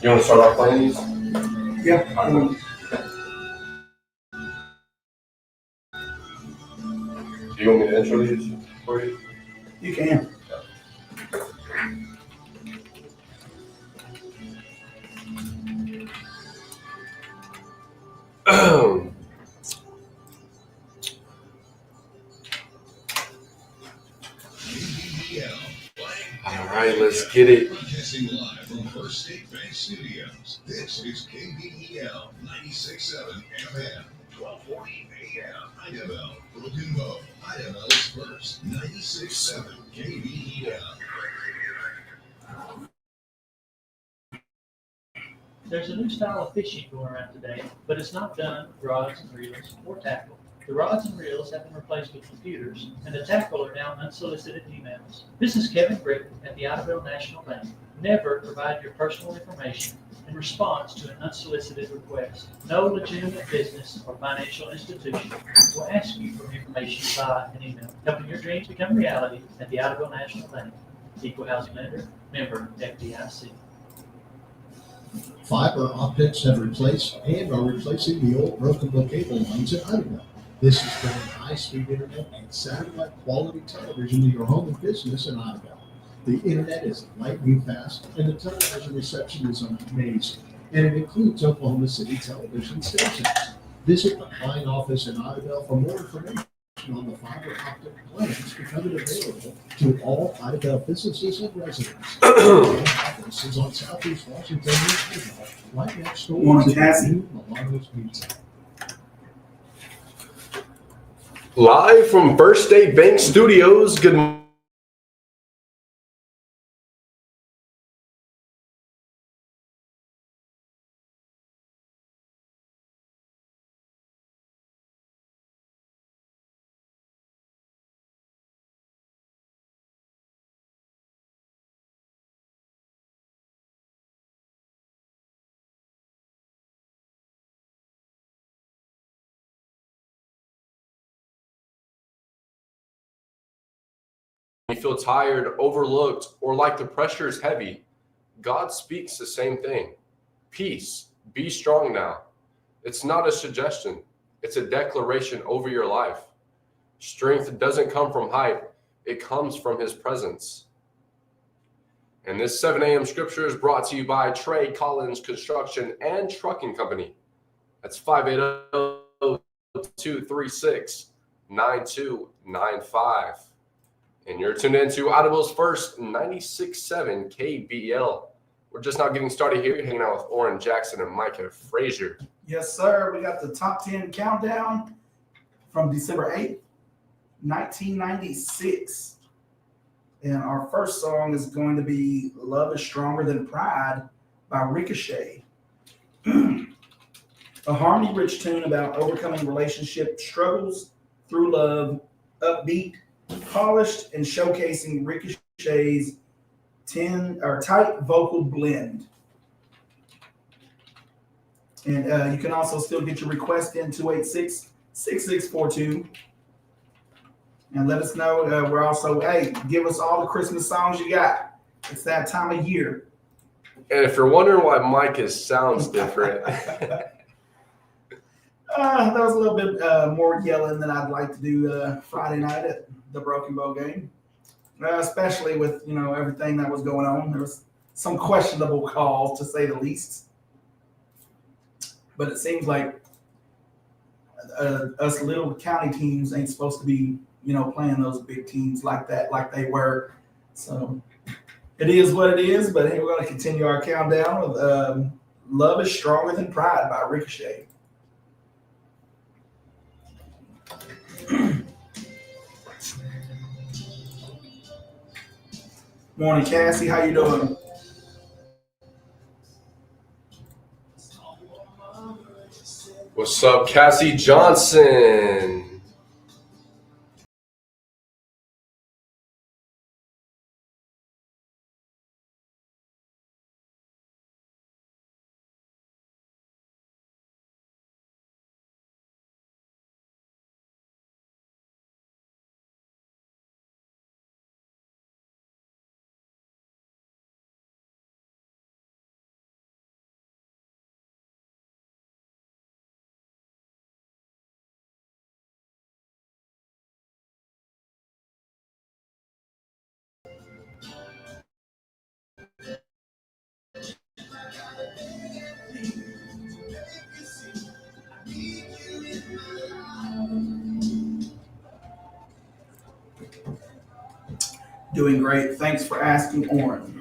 You want to start off playing these? Yeah. Do you want me to intro these for you? You can. All right, let's get it. Broadcasting live from First State Bank Studios. This is KBEL 96.7 FM, 1240 AM. Idabel, Broken Bow. Idabel's first 96.7 KBEL. There's a new style of fishing going around today, but it's not done with rods and reels or tackle. The rods and reels have been replaced with computers, and the tackle are now unsolicited emails. This is Kevin Britton at the Idabel National Bank. Never provide your personal information in response to an unsolicited request. No legitimate business or financial institution will ask you for information via an email. Helping your dreams become reality at the Idabel National Bank. Equal housing lender, member FDIC. Fiber optics have replaced and are replacing the old broken cable lines at Idabel. This is bringing high-speed internet and satellite quality television to your home and business in Idabel. The internet is lightning fast, and the television reception is amazing. And it includes Oklahoma City television stations. Visit the Line office in Idabel for more information on the fiber optic plans becoming available to all Idabel businesses and residents. The office is on Southeast Washington, right next door Want to a Cassie? the new Milano's Pizza. Live from First State Bank Studios. Good morning. You feel tired, overlooked, or like the pressure is heavy, God speaks the same thing. Peace, be strong now. It's not a suggestion. It's a declaration over your life. Strength doesn't come from hype. It comes from his presence. And this 7 a.m. scripture is brought to you by Trey Collins Construction and Trucking Company. That's 580-236-9295. And you're tuned into Audible's first 96.7 KBL. We're just now getting started here. You're hanging out with Oran, Jackson, and Micah Frazier. Yes, sir. We got the top 10 countdown from December 8th, 1996. And our first song is going to be Love is Stronger Than Pride by Ricochet. A harmony-rich tune about overcoming relationship struggles through love, upbeat, polished, and showcasing Ricochet's tight vocal blend. And you can also still get your request in 286-6642. And let us know. We're also, give us all the Christmas songs you got. It's that time of year. And if you're wondering why Micah sounds different, That was a little bit more yelling than I'd like to do Friday night at the Broken Bow game, especially with everything that was going on. There was some questionable calls, to say the least. But it seems like us little county teams ain't supposed to be, playing those big teams like that, like they were. So it is what it is. But hey, we're going to continue our countdown with "Love Is Stronger Than Pride" by Ricochet. Morning, Cassie. How you doing? What's up, Cassie Johnson? Doing great. Thanks for asking, Oran.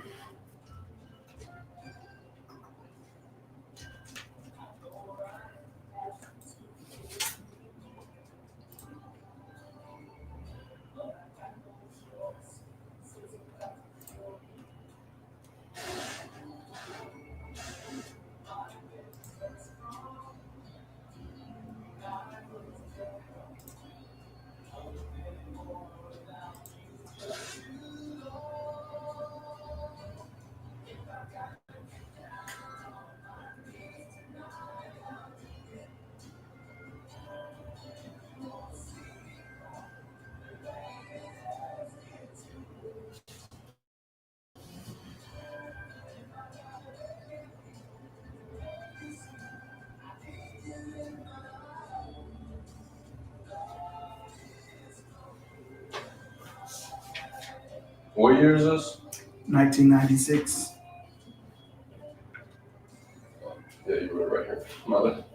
What year is this? 1996. Yeah, you were right here. Mother.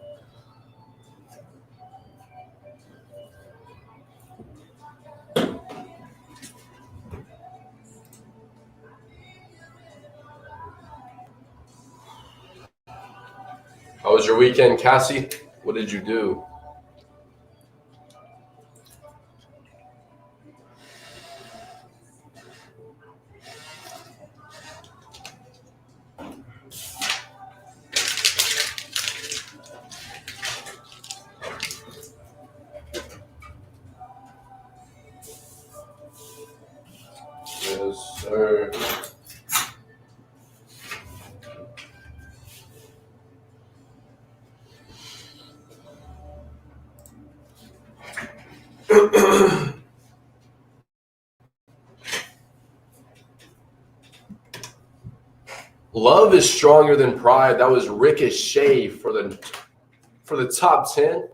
How was your weekend, Cassie? What did you do? Yes, sir. Love is stronger than pride. That was Ricochet for the top 10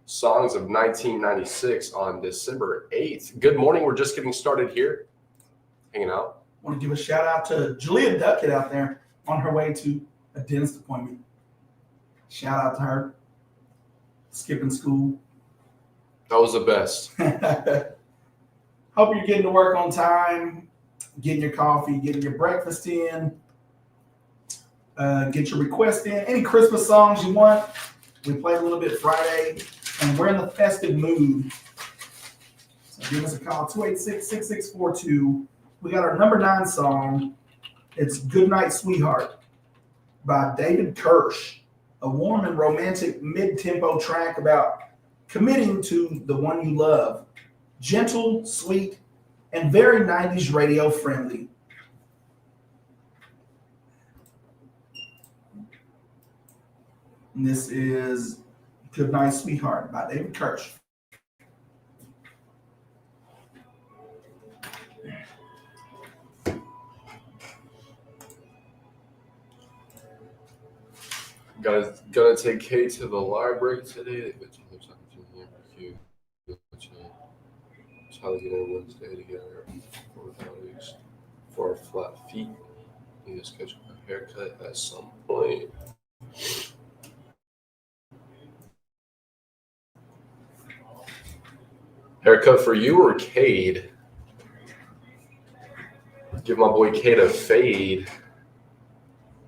songs of 1996 on December 8th. Good morning. We're just getting started here, hanging out. I want to give a shout out to Julia Duckett out there on her way to a dentist appointment. Shout out to her. Skipping school. That was the best. Hope you're getting to work on time, getting your coffee, getting your breakfast in, get your request in. Any Christmas songs you want, we played a little bit Friday, and we're in the festive mood. So give us a call, 286-6642. We got our number 9 song. It's Goodnight Sweetheart by David Kirsch, a warm and romantic mid-tempo track about committing to the one you love. Gentle, sweet, and very 90s radio friendly. And this is Goodnight Sweetheart by David Kirsch. Gonna take Kate to the library today. How to get in Wednesday together for flat feet. Need to schedule a haircut at some point. Haircut for you or Cade? Give my boy Cade a fade.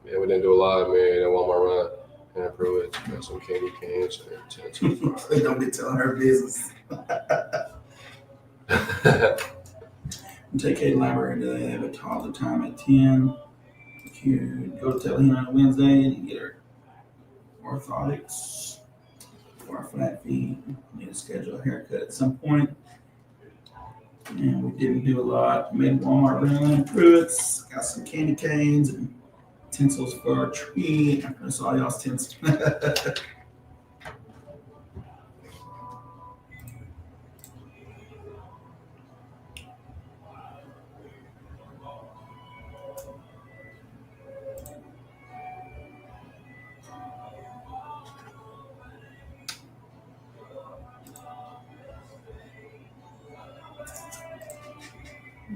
Yeah, we didn't do a lot, man. I want my run. And I prove it. Got some candy canes and tattoos. Don't be telling her business. Take Kate Library today. They have a toddler time at 10. Go to Telehina on Wednesday and get her orthotics for our flat feet. Need to schedule a haircut at some point. And we didn't do a lot. Made Walmart run fruits. Got some candy canes and tinsels for our tree. I saw y'all's tinsels.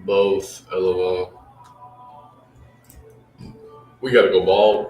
Both. LOL. We gotta go bald.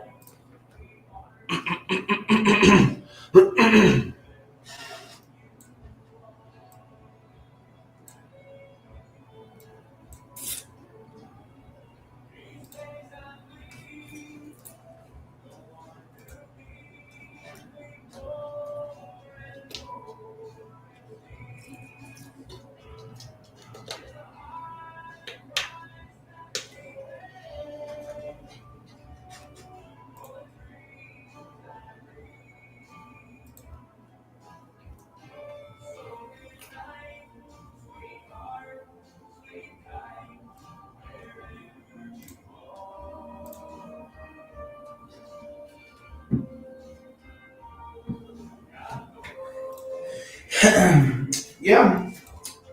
Yeah,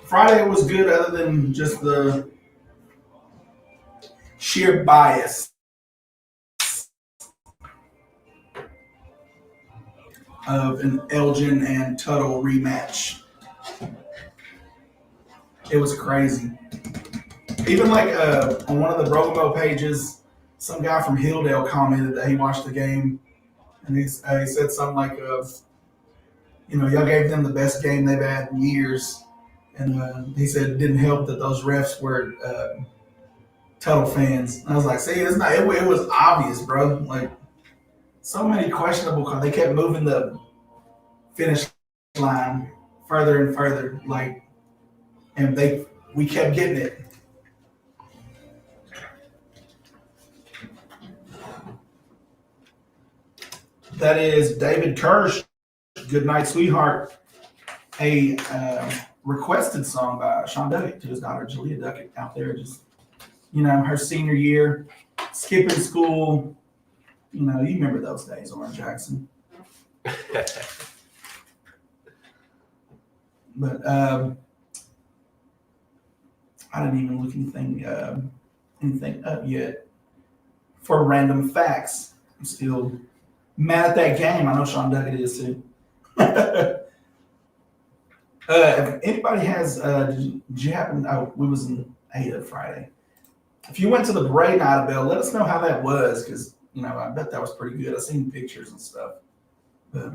Friday was good other than just the sheer bias of an Elgin and Tuttle rematch. It was crazy. Even like on one of the Romo pages, some guy from Hilldale commented that he watched the game, and he said something like, y'all gave them the best game they've had in years. And he said it didn't help that those refs were Tuttle fans. And I was like, see, it's not. It was obvious, bro. Like, so many questionable calls. They kept moving the finish line further and further. Like, and we kept getting it. That is David Kirsch, Good Night, Sweetheart, a requested song by Sean Duckett to his daughter, Jalea Duckett, out there just, her senior year, skipping school. You remember those days, Oran Jackson. But I didn't even look anything up yet. For random facts, I'm still mad at that game. I know Sean Duckett is too. If anybody has, did you happen? Oh, we was in Ada Friday. If you went to the Bray Night of Bell, let us know how that was, because I bet that was pretty good. I've seen pictures and stuff. But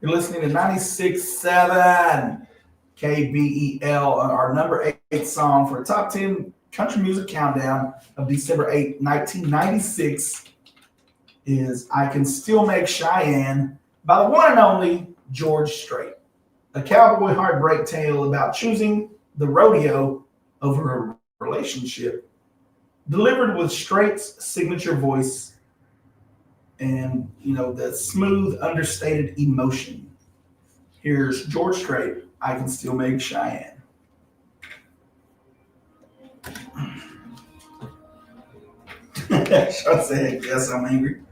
you're listening to 96.7 KBEL, our number 8 song for a top 10 country music countdown of December 8, 1996 is "I Can Still Make Cheyenne" by the one and only George Strait. A cowboy heartbreak tale about choosing the rodeo over a relationship, delivered with Strait's signature voice and, the smooth, understated emotion. Here's George Strait, "I Can Still Make Cheyenne." Sean said, "Yes, I'm angry."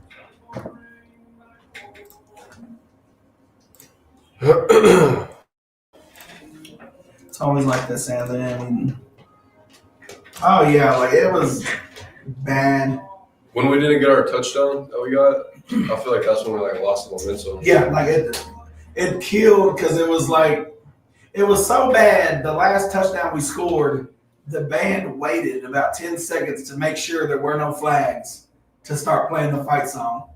It's always like this, Anthony. Oh yeah, like it was bad. When we didn't get our touchdown that we got, I feel like that's when we lost the momentum. Yeah, like it killed, because it was so bad. The last touchdown we scored, the band waited about 10 seconds to make sure there were no flags to start playing the fight song,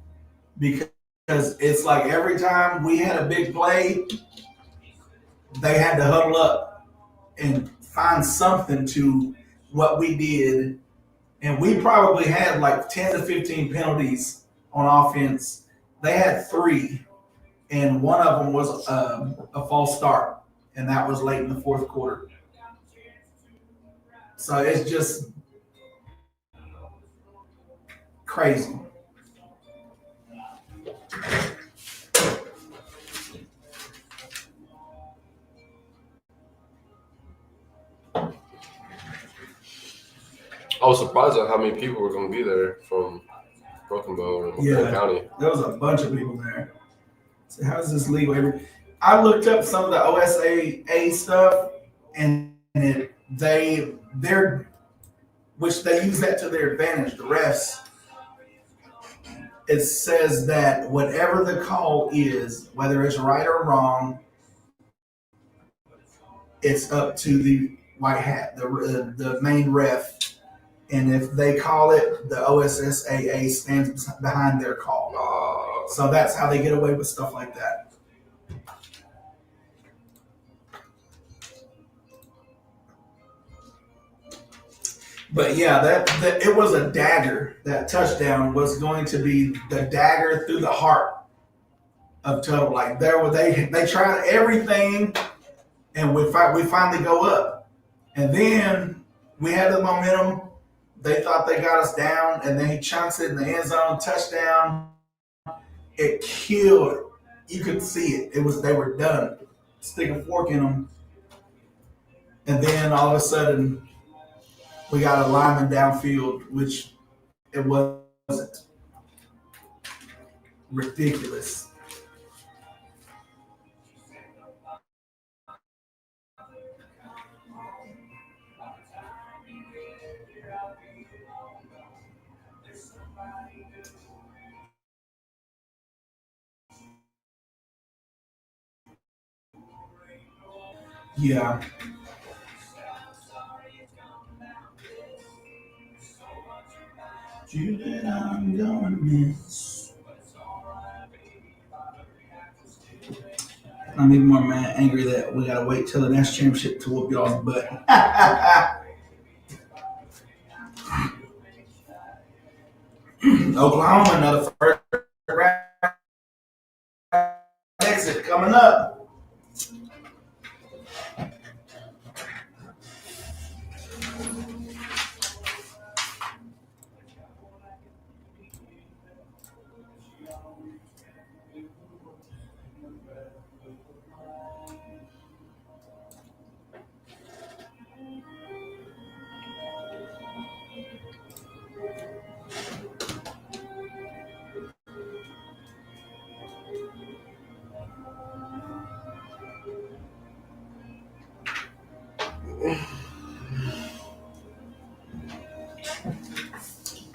because it's like every time we had a big play, they had to huddle up and find something to what we did. And we probably had 10 to 15 penalties on offense. They had 3, and one of them was a false start, and that was late in the fourth quarter. So it's just crazy. I was surprised at how many people were going to be there from Broken Bow and Yeah. County. There was a bunch of people there. So how is this legal? I looked up some of the OSAA stuff, and which they use that to their advantage. The refs, it says that whatever the call is, whether it's right or wrong, it's up to the white hat, the main ref. And if they call it, the OSSAA stands behind their call. So that's how they get away with stuff like that. But yeah, that it was a dagger. That touchdown was going to be the dagger through the heart of Tuttle. Like they tried everything, and we finally go up, and then we had the momentum. They thought they got us down, and then he chunks it in the end zone, touchdown. It killed it. You could see it. They were done. Stick a fork in them, and then all of a sudden, we got a lineman downfield, which it wasn't. Ridiculous. Yeah. You that I'm gonna miss. I'm even more angry that we gotta wait till the next championship to whoop y'all's butt. Oklahoma, another first round exit coming up.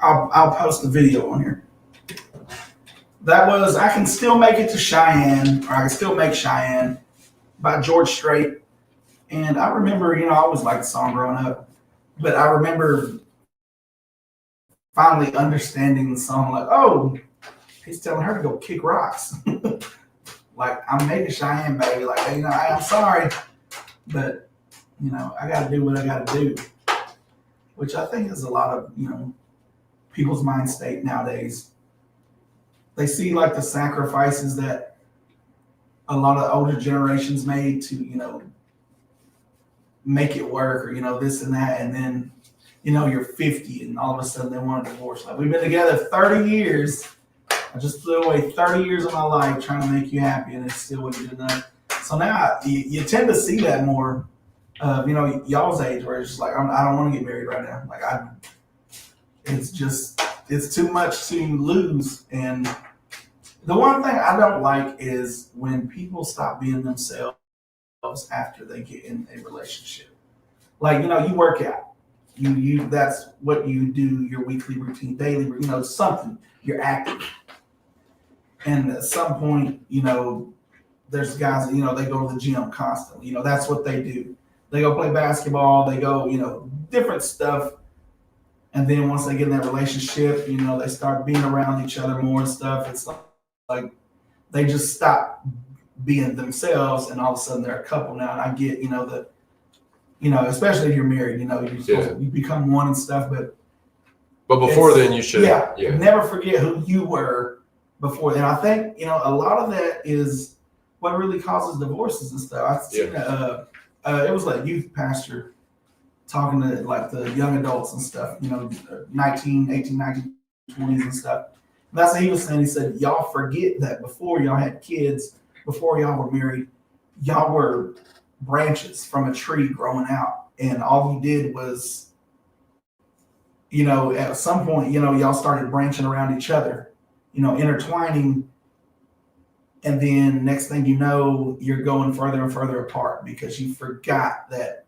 I'll post the video on here. That was I Can Still Make It to Cheyenne, or I Can Still Make Cheyenne by George Strait. And I remember, I always liked the song growing up, but I remember finally understanding the song, like, oh, he's telling her to go kick rocks. Like, I'm making Cheyenne, baby. Like, hey, I'm sorry, but, I got to do what I got to do, which I think is a lot of, people's mind state nowadays. They see like the sacrifices that a lot of older generations made to, make it work, or, this and that. And then, you're 50 and all of a sudden they want a divorce. Like, we've been together 30 years. I just threw away 30 years of my life trying to make you happy, and it still wouldn't do enough. So now you tend to see that more, y'all's age, where it's just like, I don't want to get married right now. Like, it's too much to lose. And the one thing I don't like is when people stop being themselves after they get in a relationship. Like, you work out. You that's what you do, your weekly routine, daily, something. You're active. And at some point, there's guys that, they go to the gym constantly. That's what they do. They go play basketball, they go, different stuff. And then once they get in that relationship, they start being around each other more and stuff. It's like they just stop being themselves, and all of a sudden they're a couple now. And I get, especially if you're married, you become one and stuff. But before then, you should. Yeah. Never forget who you were before then. I think, a lot of that is what really causes divorces and stuff. I've seen it was like youth pastor talking to like the young adults and stuff, 19, 18, 19, 20s and stuff. And that's what he was saying. He said, y'all forget that before y'all had kids, before y'all were married, y'all were branches from a tree growing out. And all you did was, at some point, y'all started branching around each other, intertwining. And then next thing you know, you're going further and further apart because you forgot that,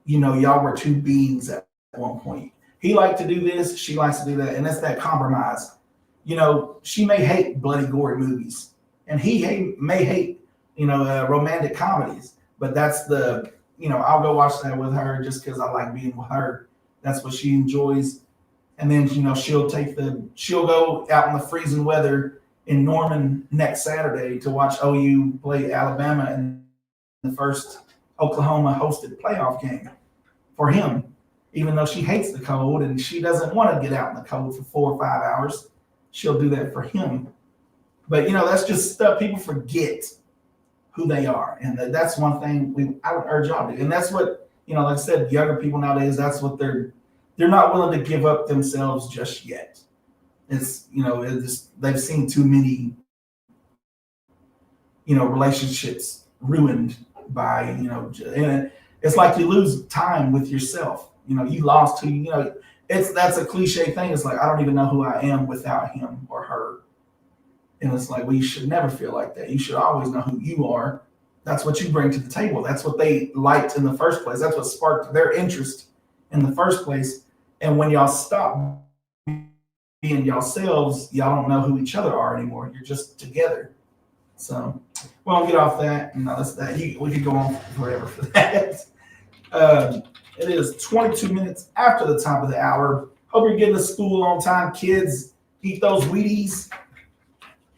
y'all were two beings at one point. He liked to do this, she likes to do that. And that's that compromise. She may hate bloody, gory movies, and he may hate, romantic comedies. But that's I'll go watch that with her just because I like being with her. That's what she enjoys. And then, she'll go out in the freezing weather in Norman next Saturday to watch OU play Alabama in the first Oklahoma hosted playoff game for him, even though she hates the cold and she doesn't want to get out in the cold for 4 or 5 hours. She'll do that for him. But, that's just stuff people forget who they are. And that's one thing I would urge y'all to do. And that's what, like I said, younger people nowadays, that's what they're not willing to give up themselves just yet. It's, they've seen too many, relationships ruined by, and it's like you lose time with yourself. You lost who, that's a cliche thing. It's like, I don't even know who I am without him or her. And it's like, well, you should never feel like that. You should always know who you are. That's what you bring to the table. That's what they liked in the first place. That's what sparked their interest in the first place. And when y'all stop being yourselves, y'all don't know who each other are anymore. You're just together. So, well, I'll get off that. We could go on forever for that. It is 22 minutes after the top of the hour. Hope you're getting to school on time. Kids, eat those Wheaties.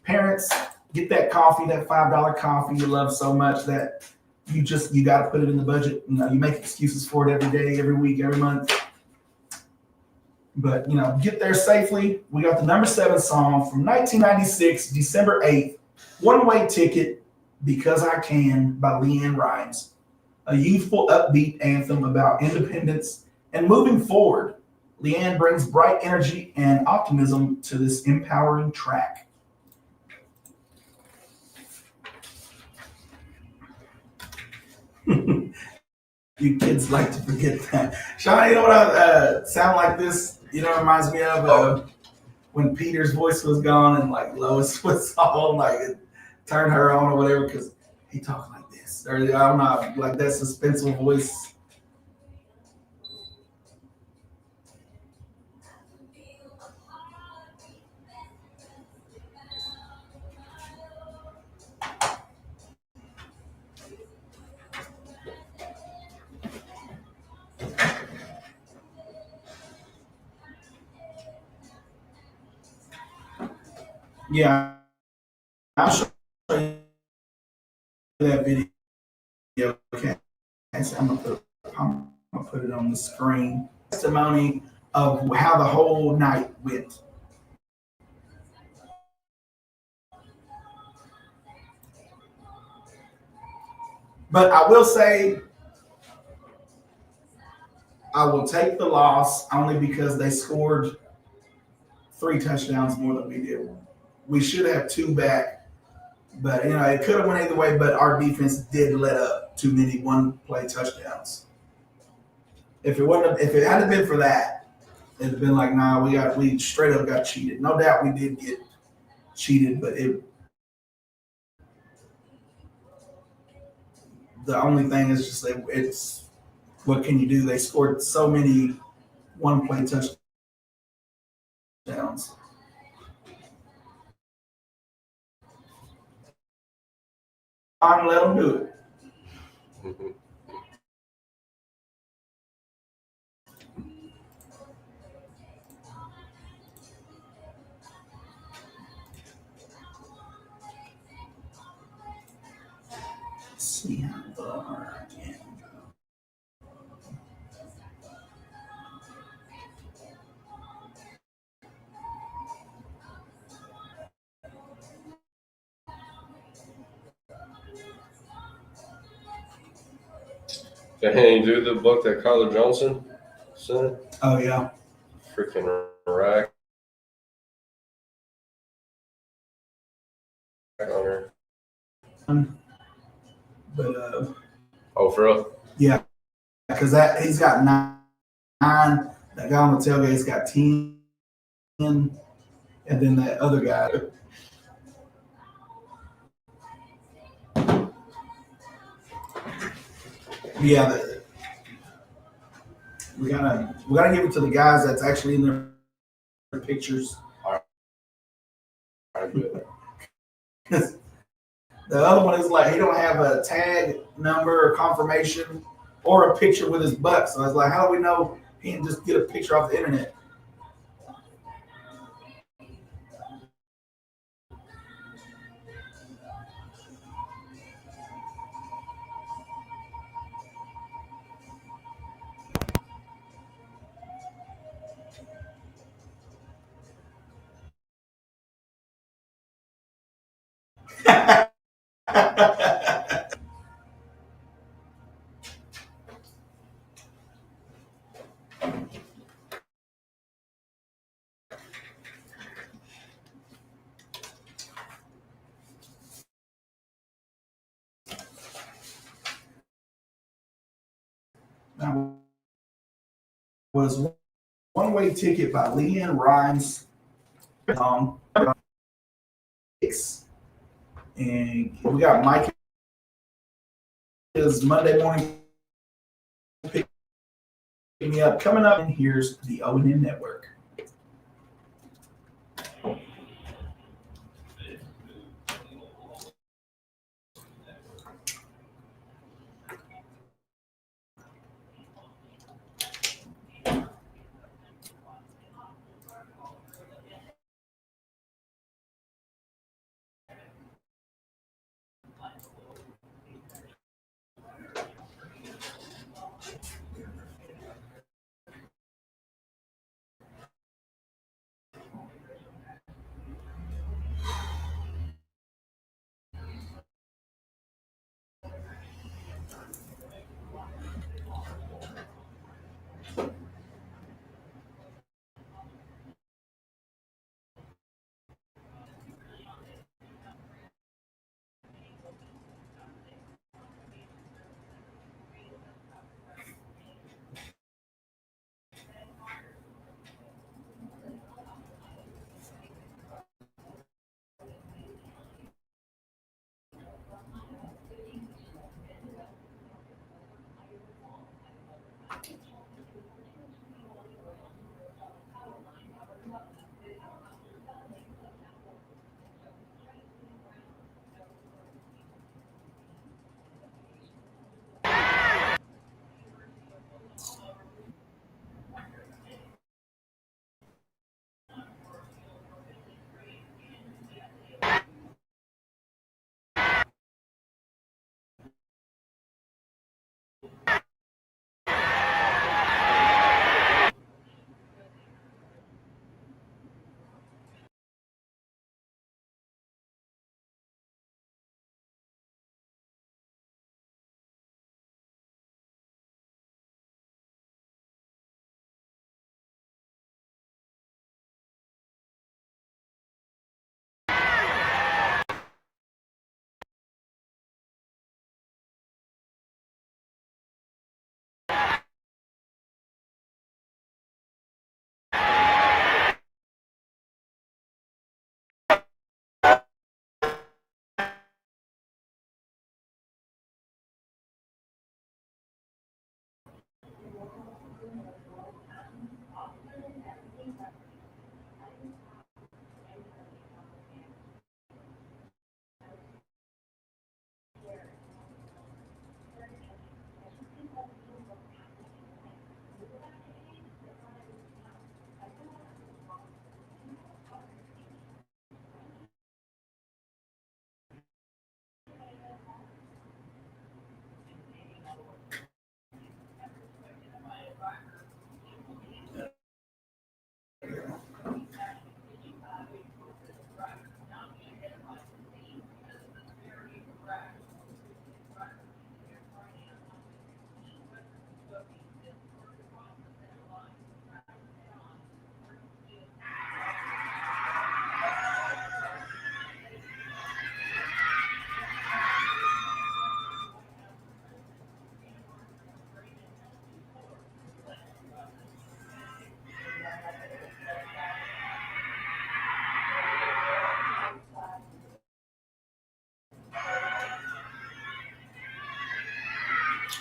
Parents, get that coffee, that $5 coffee you love so much that you got to put it in the budget. You make excuses for it every day, every week, every month. But, get there safely. We got the number 7 song from 1996, December 8th, One Way Ticket, Because I Can by Leanne Rimes. A youthful, upbeat anthem about independence and moving forward. Leanne brings bright energy and optimism to this empowering track. You kids like to forget that. Sean, you know what I sound like this? Reminds me of when Peter's voice was gone and like Lois was all like turn her on or whatever because he talked like this. Or I don't know, like that suspenseful voice. Yeah, I'll show you that video. Okay, so I'm gonna put it on the screen. Testimony of how the whole night went. But I will say, I will take the loss only because they scored 3 touchdowns more than we did. We should have 2 back, but it could have went either way. But our defense did let up too many one-play touchdowns. If it hadn't been for that, it'd been like, nah, we straight up got cheated. No doubt we did get cheated, but the only thing is just that it's what can you do? They scored so many one-play touchdowns. I'm let them do it. Let's see how far I can go. Dang, dude, the book that Kyler Johnson sent, Oh yeah. freaking rack on her. But Oh, for real? yeah, because that he's got nine. That guy on the tailgate's got 10, and then that other guy. Yeah, we gotta give it to the guys that's actually in their pictures. I do it. Because the other one is like he don't have a tag number or confirmation or a picture with his butt. So I was like, how do we know he can just get a picture off the internet? That was One Way Ticket by Leanne Rhymes. And we got Micah is Monday morning pick me up. Coming up, and here's the O&M Network.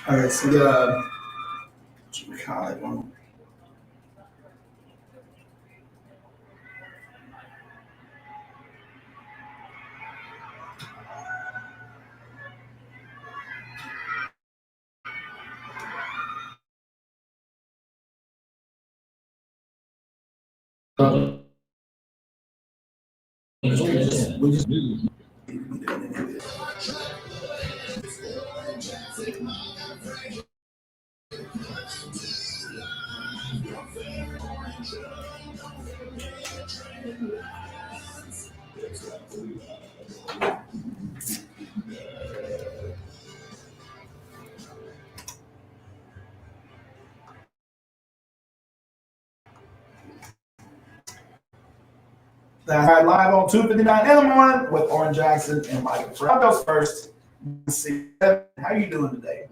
All right, so what you call it one. We just live on 2:59 in the morning with Oran Jackson and Micah. I'll go first. See, how you doing today?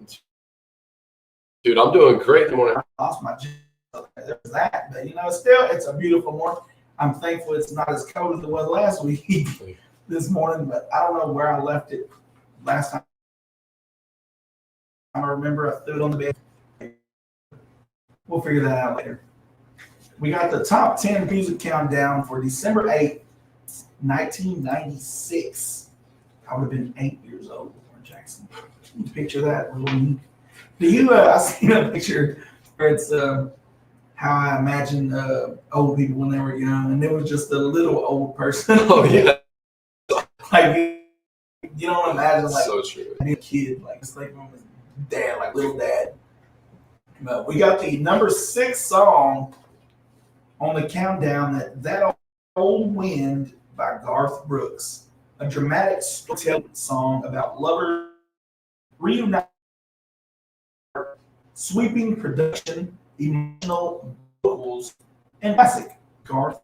Dude, I'm doing great. Good morning. I lost my job. There's that, but still, it's a beautiful morning. I'm thankful it's not as cold as it was last week this morning, but I don't know where I left it last time. I remember I threw it on the bed. We'll figure that out later. We got the top 10 music countdown for December 8th, 1996. I would have been 8 years old with Oran Jackson. Can you picture that? Do you, I seen a picture where it's how I imagine old people when they were young, and it was just a little old person. Oh, yeah. Like, you don't imagine, like, So true. a kid, like, just like on his dad, like little dad. But we got the number 6 song on the countdown, that Old Wind by Garth Brooks, a dramatic storytelling song about lovers reuniting, sweeping production, emotional vocals, and classic Garth.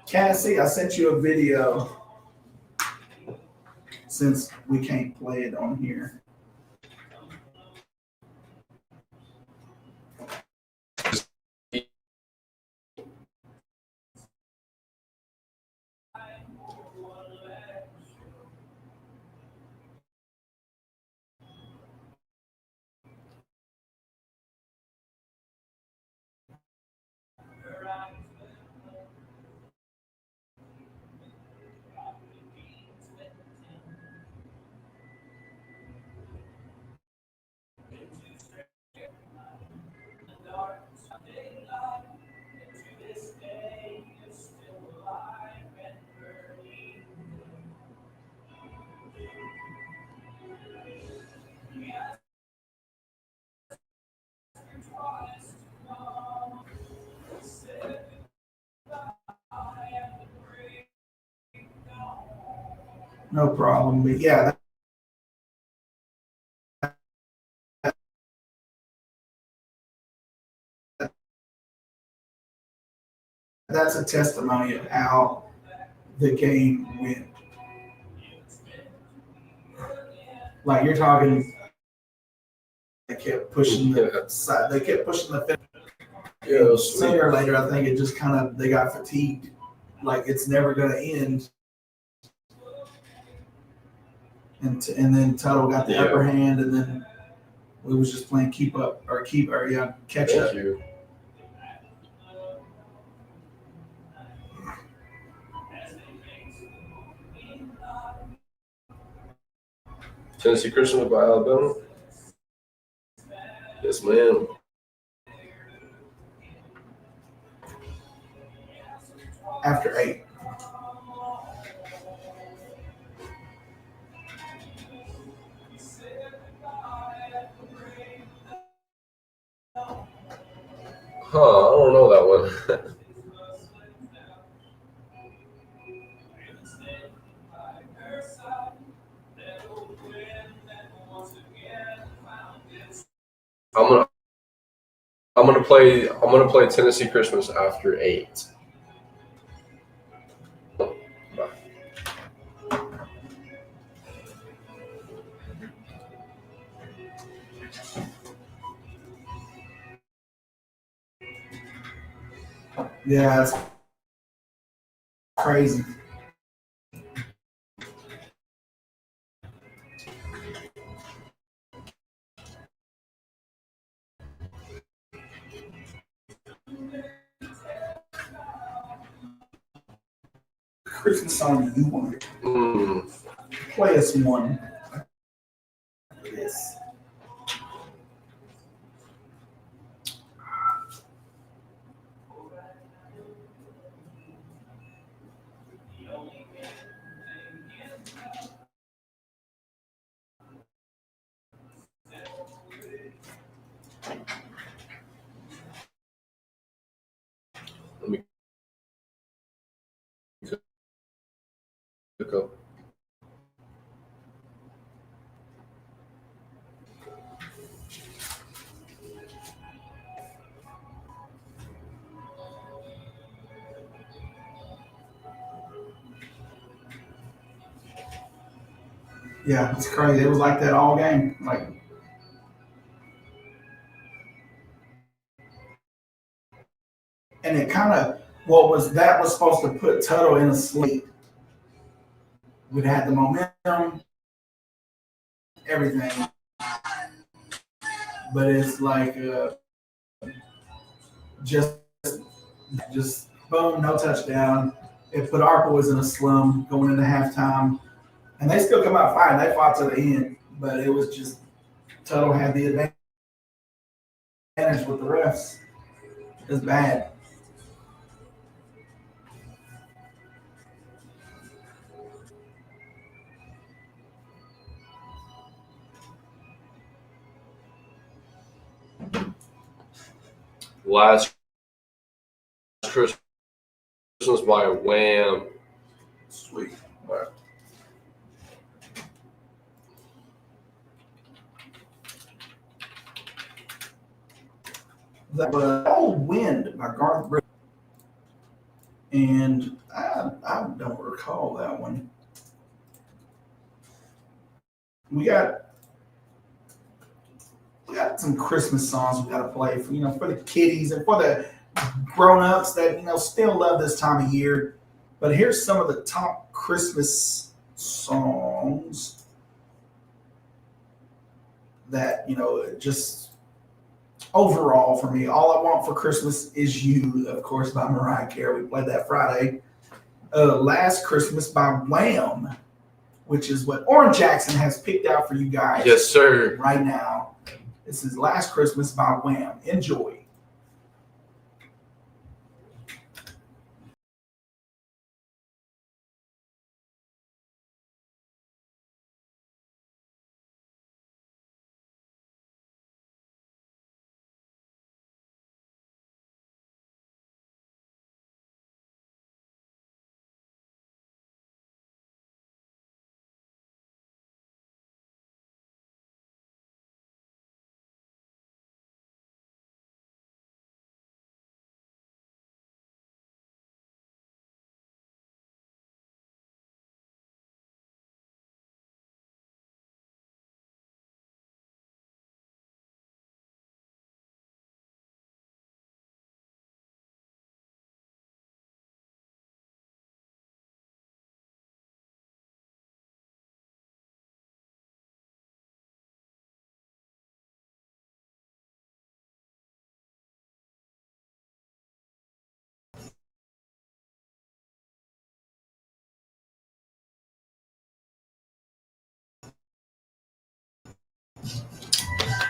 Cassie, I sent you a video since we can't play it on here. No problem. But yeah, that's a testimony of how the game went. Like, you're talking, they kept pushing the side. They kept pushing the finish. Yeah, Sooner or later, I think it just they got fatigued. Like, it's never going to end. And then Tuttle got the upper hand, and then we was just playing catch Thank up. you. Tennessee Christian by Alabama. Yes, ma'am. After 8. Huh, I don't know that one. I'm gonna I'm gonna play Tennessee Christmas after 8. Yeah, it's crazy. Christmas song you want to play us one. Yes. Let me go. Yeah, it's crazy. It was like that all game. Like, and it kind of was supposed to put Tuttle in a sleep. We'd had the momentum, everything, but it's like just boom, no touchdown. It put our boys in a slum going into halftime, and they still come out fighting. They fought to the end, but it was just Tuttle had the advantage with the refs. It's bad. Last Christmas by Wham. Sweet. That was Old Wind by Garth Brooks. And I don't recall that one. We got some Christmas songs we got to play for for the kiddies and for the grown-ups that still love this time of year. But here's some of the top Christmas songs that just overall for me. All I Want for Christmas Is You, of course, by Mariah Carey. We played that Friday. Last Christmas by Wham, which is what Oran Jackson has picked out for you guys. Yes, sir. Right now. This is Last Christmas by Wham. Enjoy.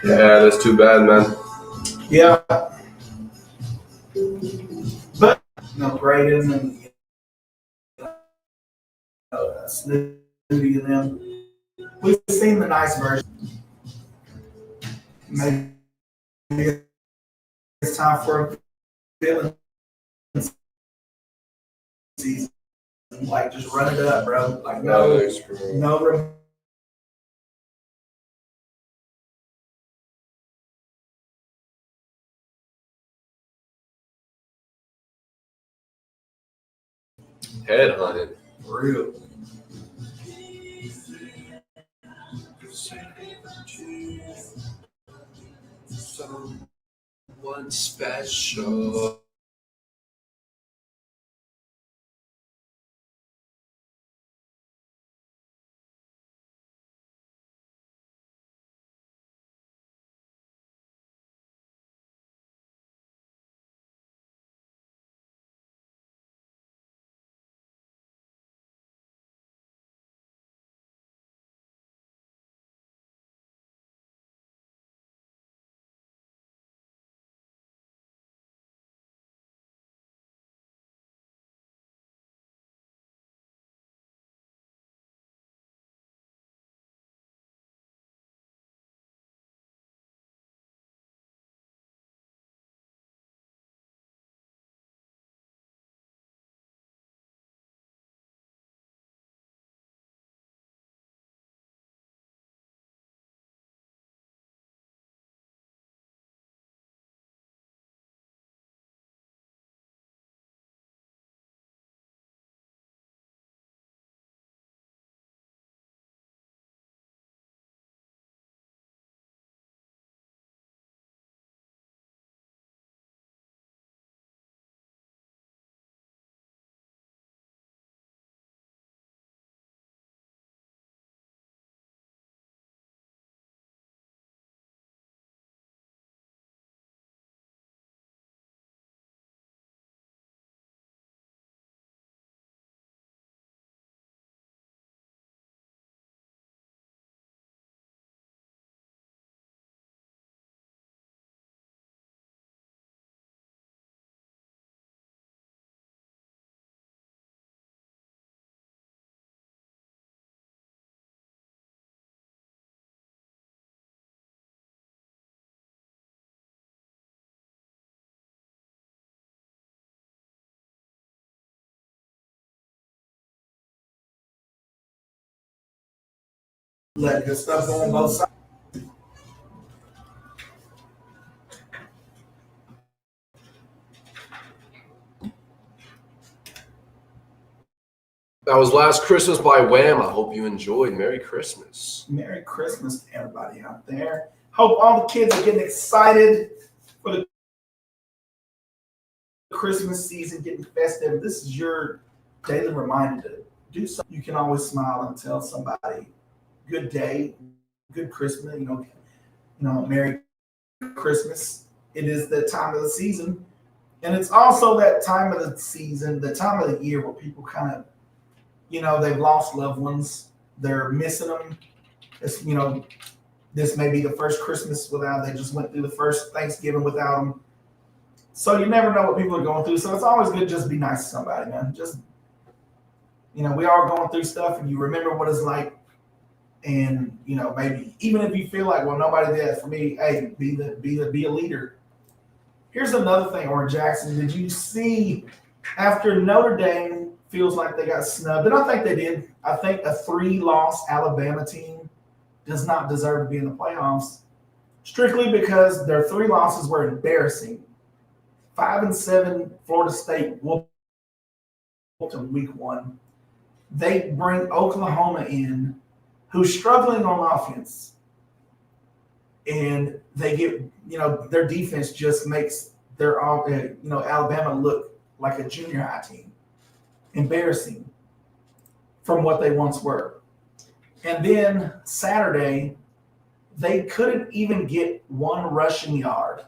Yeah, that's too bad, man. Yeah. But great and Snooty and them. We've seen the nice version. Maybe it's time for a villain season. Like, just run it up, bro. Like, no Headhunted. For real. Someone special. Let good stuff go on both sides. That was Last Christmas by Wham. I hope you enjoyed. Merry Christmas. Merry Christmas to everybody out there. Hope all the kids are getting excited for the Christmas season, getting festive. This is your daily reminder to do something. You can always smile and tell somebody, good day, good Christmas, Merry Christmas. It is the time of the season. And it's also that time of the season, the time of the year where people kind of, they've lost loved ones. They're missing them. It's, this may be the first Christmas they just went through the first Thanksgiving without them. So you never know what people are going through. So it's always good to just be nice to somebody, man. Just, we are going through stuff and you remember what it's like. And, maybe even if you feel like, well, nobody did that for me, hey, be a leader. Here's another thing, Oran Jackson. Did you see after Notre Dame feels like they got snubbed? And I think they did. I think a 3-loss Alabama team does not deserve to be in the playoffs, strictly because their 3 losses were embarrassing. 5-7 Florida State whooped them week 1. They bring Oklahoma in, who's struggling on offense. And they get, their defense just makes their, Alabama look like a junior high team. Embarrassing from what they once were. And then Saturday, they couldn't even get 1 rushing yard.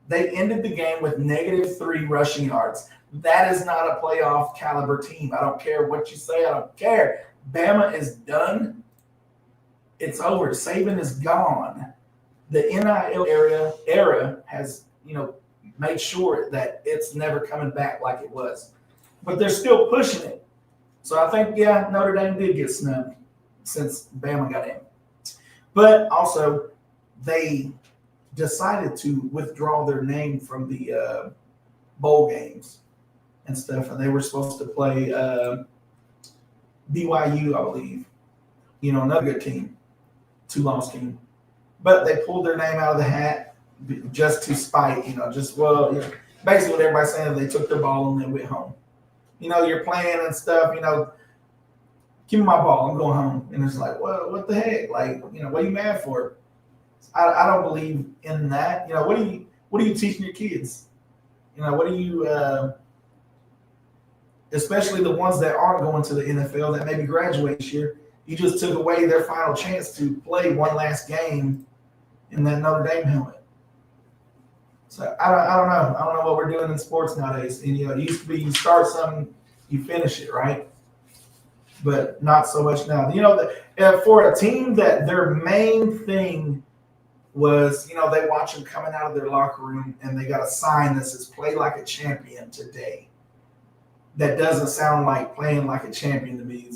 They ended the game with -3 rushing yards. That is not a playoff caliber team. I don't care what you say. I don't care. Bama is done. It's over. Saban is gone. The NIL era has, made sure that it's never coming back like it was. But they're still pushing it. So I think, Notre Dame did get snubbed since Bama got in. But also, they decided to withdraw their name from the bowl games and stuff. And they were supposed to play BYU, I believe. Another good team. 2-loss team. But they pulled their name out of the hat just to spite, basically what everybody's saying, they took their ball and they went home. you're playing and stuff, give me my ball, I'm going home. And it's like, well, what the heck? Like, what are you mad for? I don't believe in that. What are you teaching your kids? What are you, especially the ones that aren't going to the NFL that maybe graduate this year, you just took away their final chance to play one last game in that Notre Dame helmet. So I don't know. I don't know what we're doing in sports nowadays. And it used to be you start something, you finish it, right? But not so much now. For a team that their main thing was, they watch them coming out of their locker room and they got a sign that says "Play like a champion today." That doesn't sound like playing like a champion to me.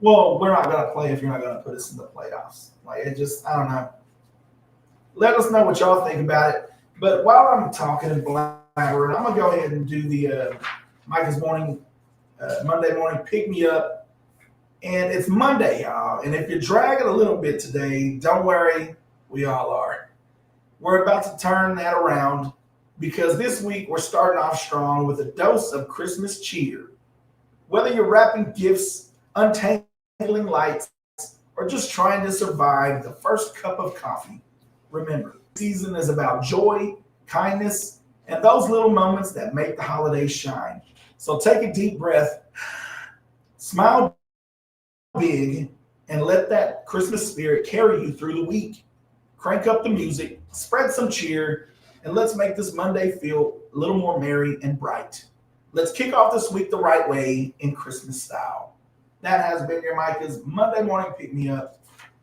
Well, we're not going to play if you're not going to put us in the playoffs. Like, it just, I don't know. Let us know what y'all think about it. But while I'm talking and blabbering, I'm going to go ahead and do the Micah's Monday morning pick me up. And it's Monday, y'all. And if you're dragging a little bit today, don't worry. We all are. We're about to turn that around because this week we're starting off strong with a dose of Christmas cheer. Whether you're wrapping gifts, untangling lights, or just trying to survive the first cup of coffee, remember, season is about joy, kindness, and those little moments that make the holidays shine. So take a deep breath, smile big, and let that Christmas spirit carry you through the week. Crank up the music, spread some cheer, and let's make this Monday feel a little more merry and bright. Let's kick off this week the right way in Christmas style. That has been your Micah's Monday morning pick me up.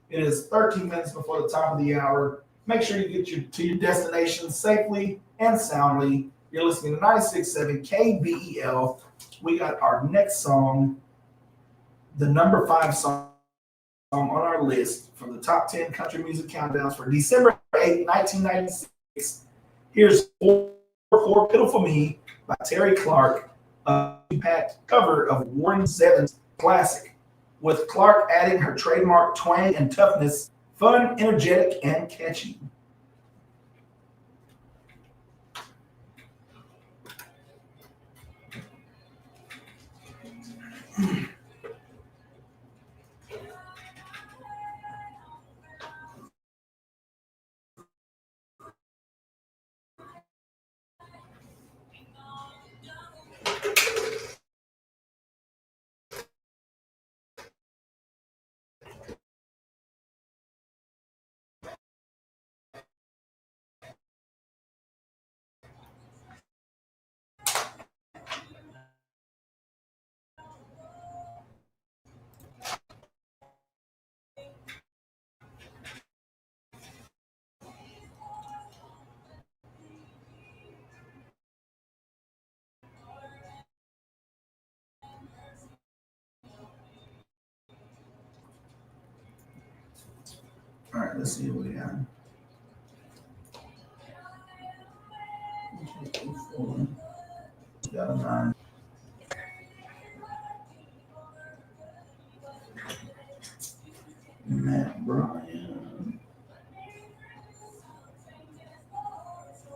It is 13 minutes before the top of the hour. Make sure you get to your destination safely and soundly. You're listening to 96.7 KBEL. We got our next song, the number 5 song on our list from the top 10 country music countdowns for December 8, 1996. Here's Poor Pitiful Me by Terry Clark, a packed cover of Warren Zevon's classic, with Clark adding her trademark twang and toughness, fun, energetic, and catchy. All right, let's see what we got. Got a 9. Matt Bryan.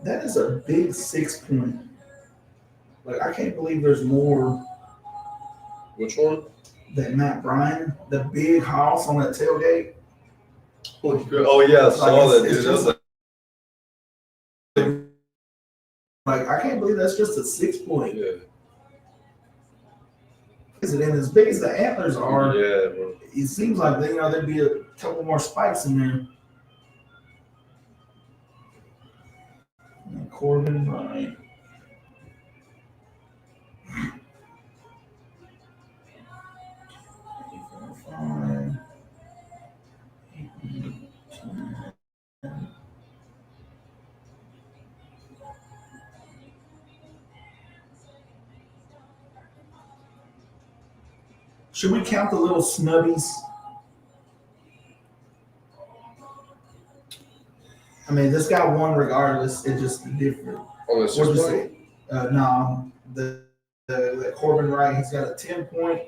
That is a big 6 point. Like, I can't believe there's more. Which one? That Matt Bryan, the big house on that tailgate. Oh yeah, I saw that, dude. That was like, I can't believe that's just a 6 point. yeah. Is it? And as big as the antlers are, Yeah, bro. it seems like there'd be a couple more spikes in there. And Corbin Bryant. Should we count the little snubbies? I mean, this guy won regardless. It's just different. Oh, it's What just was it? No, the Corbin Wright, he's got a 10 point,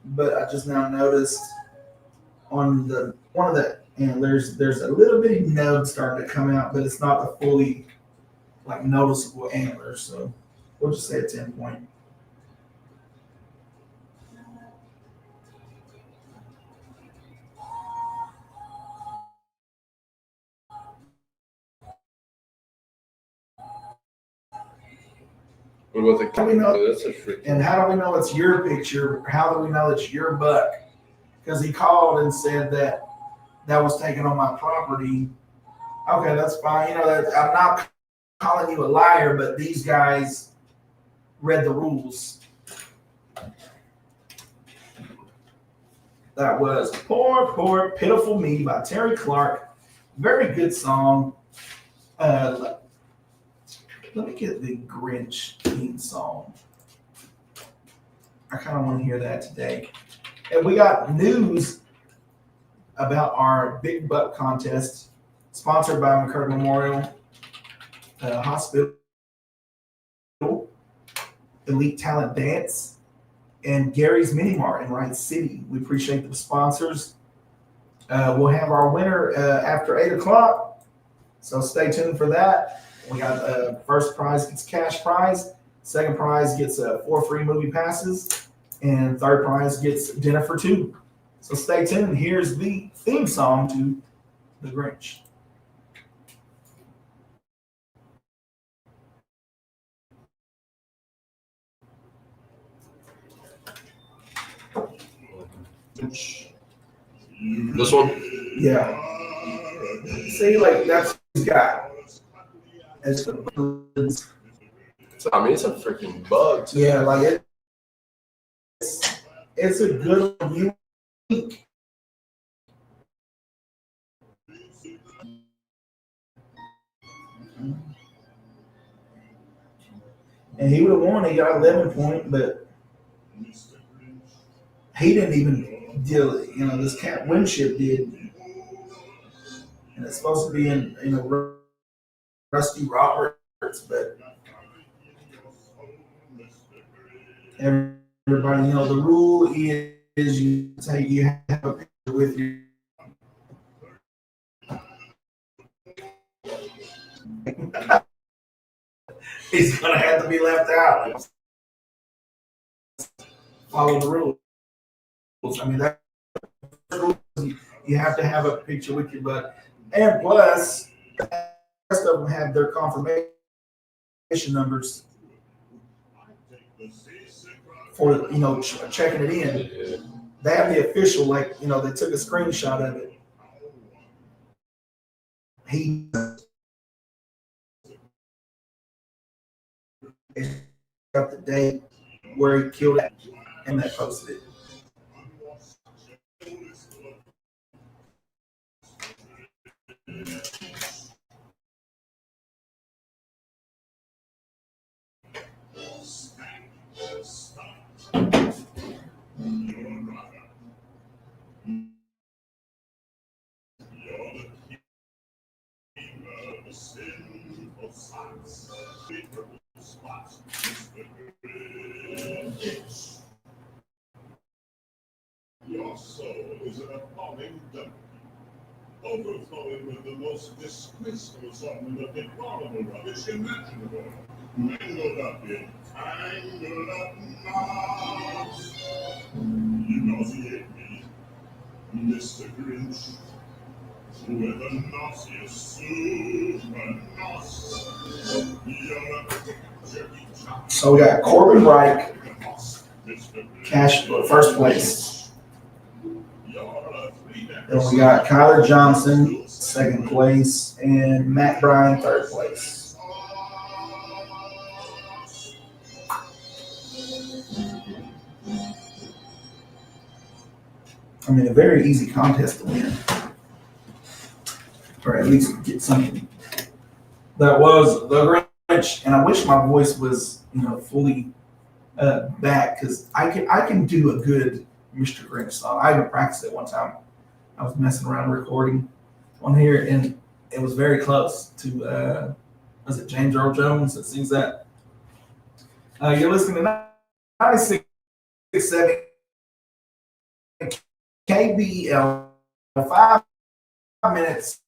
but I just now noticed on one of the antlers, there's a little bitty nub starting to come out, but it's not a fully noticeable antler. So we'll just say a 10 point. What about How do we know? that's a freaking. And how do we know it's your picture? How do we know it's your buck? Because he called and said that was taken on my property. Okay, that's fine. You know, I'm not calling you a liar, but these guys read the rules. That was Poor, Poor, Pitiful Me by Terry Clark. Very good song. Let me get the Grinch theme song. I kind of want to hear that today. And we got news about our Big Buck contest, sponsored by McCurdy Memorial Hospital, Elite Talent Dance, and Gary's Mini Mart in Wright City. We appreciate the sponsors. We'll have our winner after 8 o'clock, so stay tuned for that. We got first prize gets cash prize, second prize gets 4 free movie passes, and third prize gets dinner for 2. So stay tuned. Here's the theme song to The Grinch. This one? Yeah. See, like that's what he's got. It's the I mean, it's a freaking bug. Too. yeah, like it's a good unique. And he would have won. He got 11 points, but he didn't even deal. You know, this cat Winship did, and it's supposed to be in Rusty Roberts, but everybody, you know, the rule is you have a picture with you. He's gonna have to be left out. Follow the rules. I mean, that you have to have a picture with you, but and plus, the rest of them have their confirmation numbers for checking it in. They have the official, like they took a screenshot of it. He got the date where he killed it, and they posted it. Your soul is an appalling dump, overflowing with the most disgraceful assortment of deplorable rubbish imaginable. Mangled up in tangled up knots. You nauseate me, Mr. Grinch. With the nauseous super nos. You're a jerky chop. So we got Corbin Reich, cash first place. Then we got Kyler Johnson, second place, and Matt Bryan, third place. I mean, a very easy contest to win, or at least get something. That was the Grinch, and I wish my voice was, fully back, because I can do a good Mr. Grinch song. I even practiced it one time. I was messing around recording on here, and it was very close to was it James Earl Jones that sings that? You're listening to 96.7 KBL, 5 minutes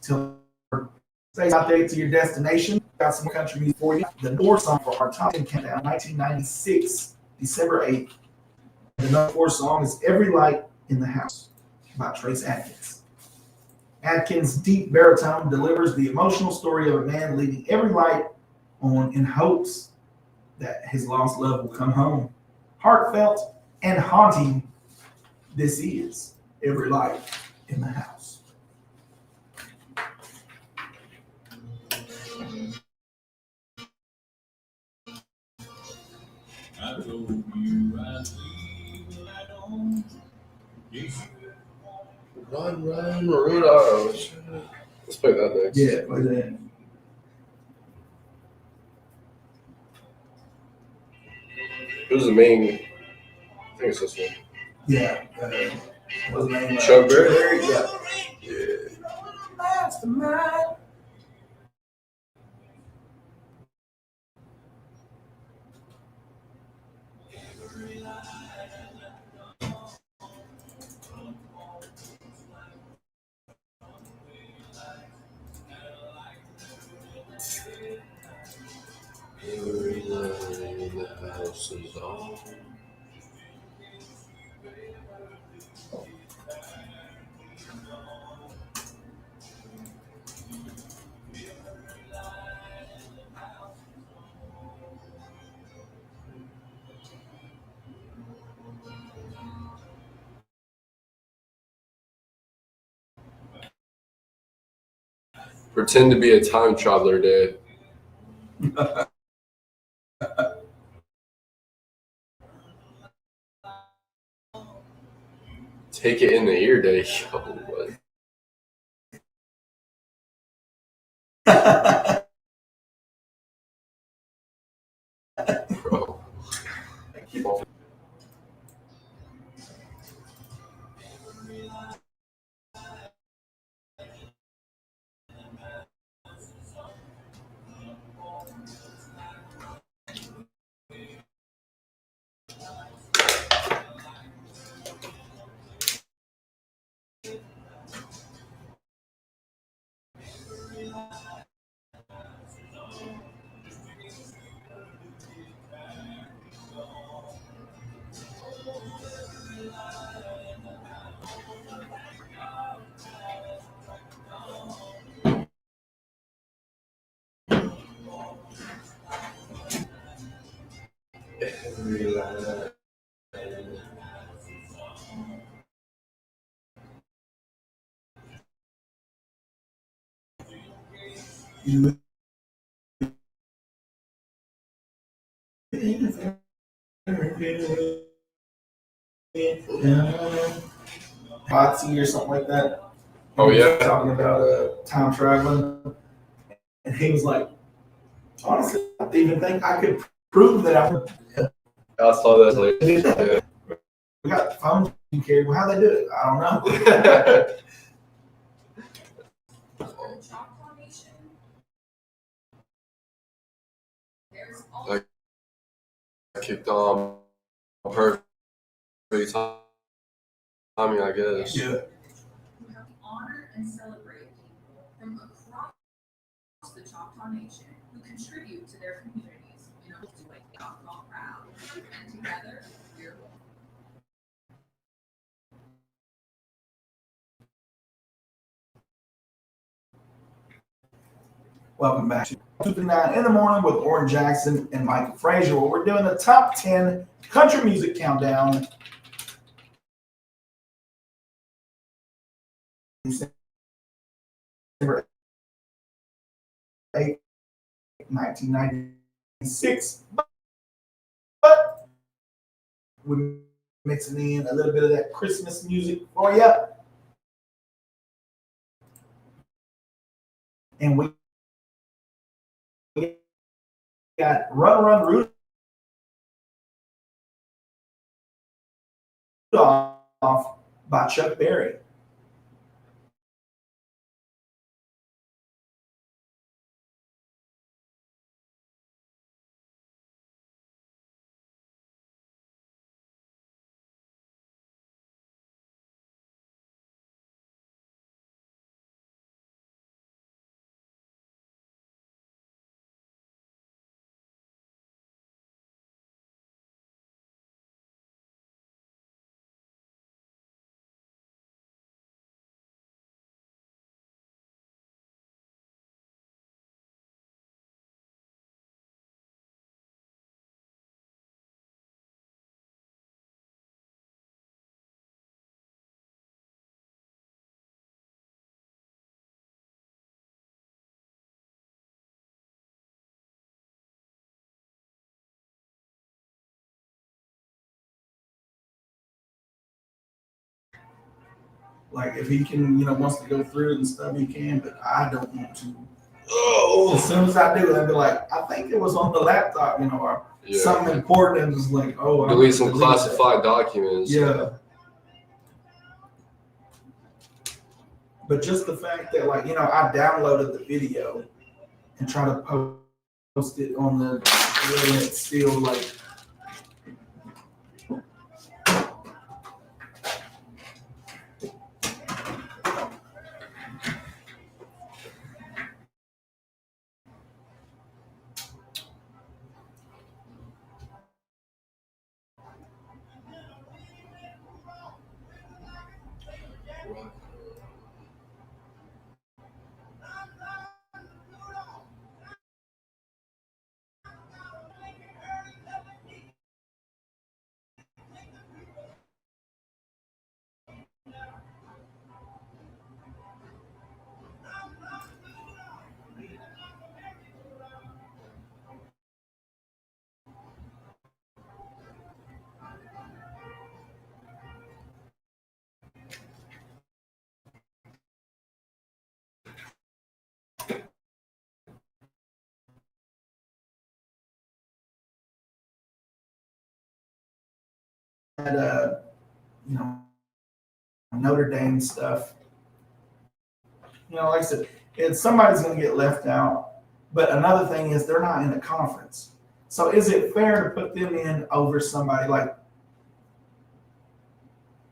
till stay out there to your destination. Got some country music for you. The door song for our top 10 countdown, 1996, December 8th. The number 4 song is Every Light in the House by Trace Adkins. Adkins' deep baritone delivers the emotional story of a man leaving every light on in hopes that his lost love will come home. Heartfelt and haunting, this is Every Life in the House. I told you I'd leave the light on. Run, Rudolph. Let's play that next. Yeah, play that. Who's the main? I think it's this one. Yeah. What's the name? Chuck Berry? Yeah. Yeah. Mastermind. Every night in the house is on. Pretend to be a time traveler, dude. Take it in the ear, day. Yo, what? Bro. Keep on. Every light. Potsy or something like that. Oh, He was yeah? talking about time traveling, and he was like, honestly, I didn't even think I could prove that I would. I saw that later. We got phones you carry. Well, how they do it? I don't know. I kicked on perfect timing, I guess. Yeah. We have to honor and celebrate people from across the Choctaw Nation who contribute to their communities in order to make Choctaw proud. And together, we're one. Welcome back to 2:59 in the morning with Oran Jackson and Micah Frazier, where we're doing the top 10 country music countdown. December 8th, 1996. But we're mixing in a little bit of that Christmas music for you. And we got Run Rudolph by Chuck Berry. Like if he can, wants to go through it and stuff, he can. But I don't want to. Oh, as soon as I do, I'd be like, I think it was on the laptop, or something important, and just like, oh, delete some classified documents. Yeah. But just the fact that, like, I downloaded the video and try to post it on the internet, still like. Had Notre Dame stuff. Like I said, somebody's going to get left out. But another thing is they're not in a conference. So is it fair to put them in over somebody like,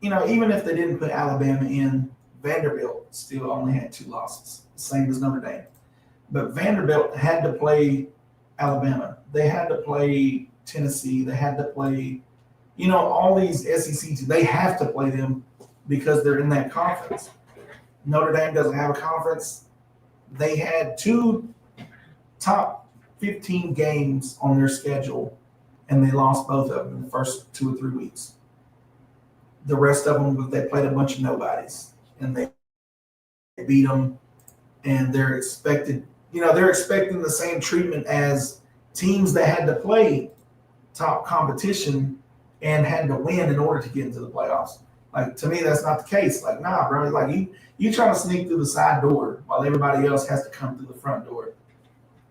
even if they didn't put Alabama in, Vanderbilt still only had 2 losses, the same as Notre Dame. But Vanderbilt had to play Alabama. They had to play Tennessee. They had to play, all these SEC teams. They have to play them because they're in that conference. Notre Dame doesn't have a conference. They had 2 top 15 games on their schedule, and they lost both of them in the first 2 or 3 weeks. The rest of them, they played a bunch of nobodies, and they beat them, and they're expecting the same treatment as teams that had to play top competition and had to win in order to get into the playoffs. Like, to me, that's not the case. Like, nah, bro. Like, you trying to sneak through the side door while everybody else has to come through the front door.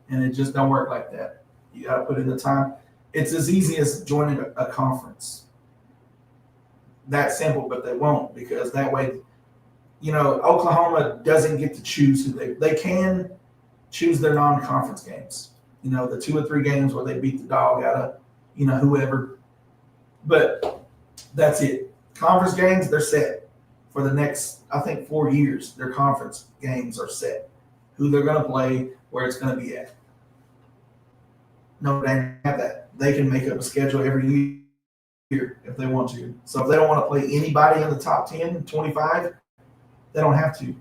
And it just don't work like that. You got to put in the time. It's as easy as joining a conference. That simple, but they won't, because that way, Oklahoma doesn't get to choose who they can choose their non-conference games. The 2 or 3 games where they beat the dog out of, whoever. But that's it. Conference games, they're set for the next, I think, 4 years. Their conference games are set. Who they're going to play, where it's going to be at. No, they don't have that. They can make up a schedule every year if they want to. So if they don't want to play anybody in the top 10, 25, they don't have to,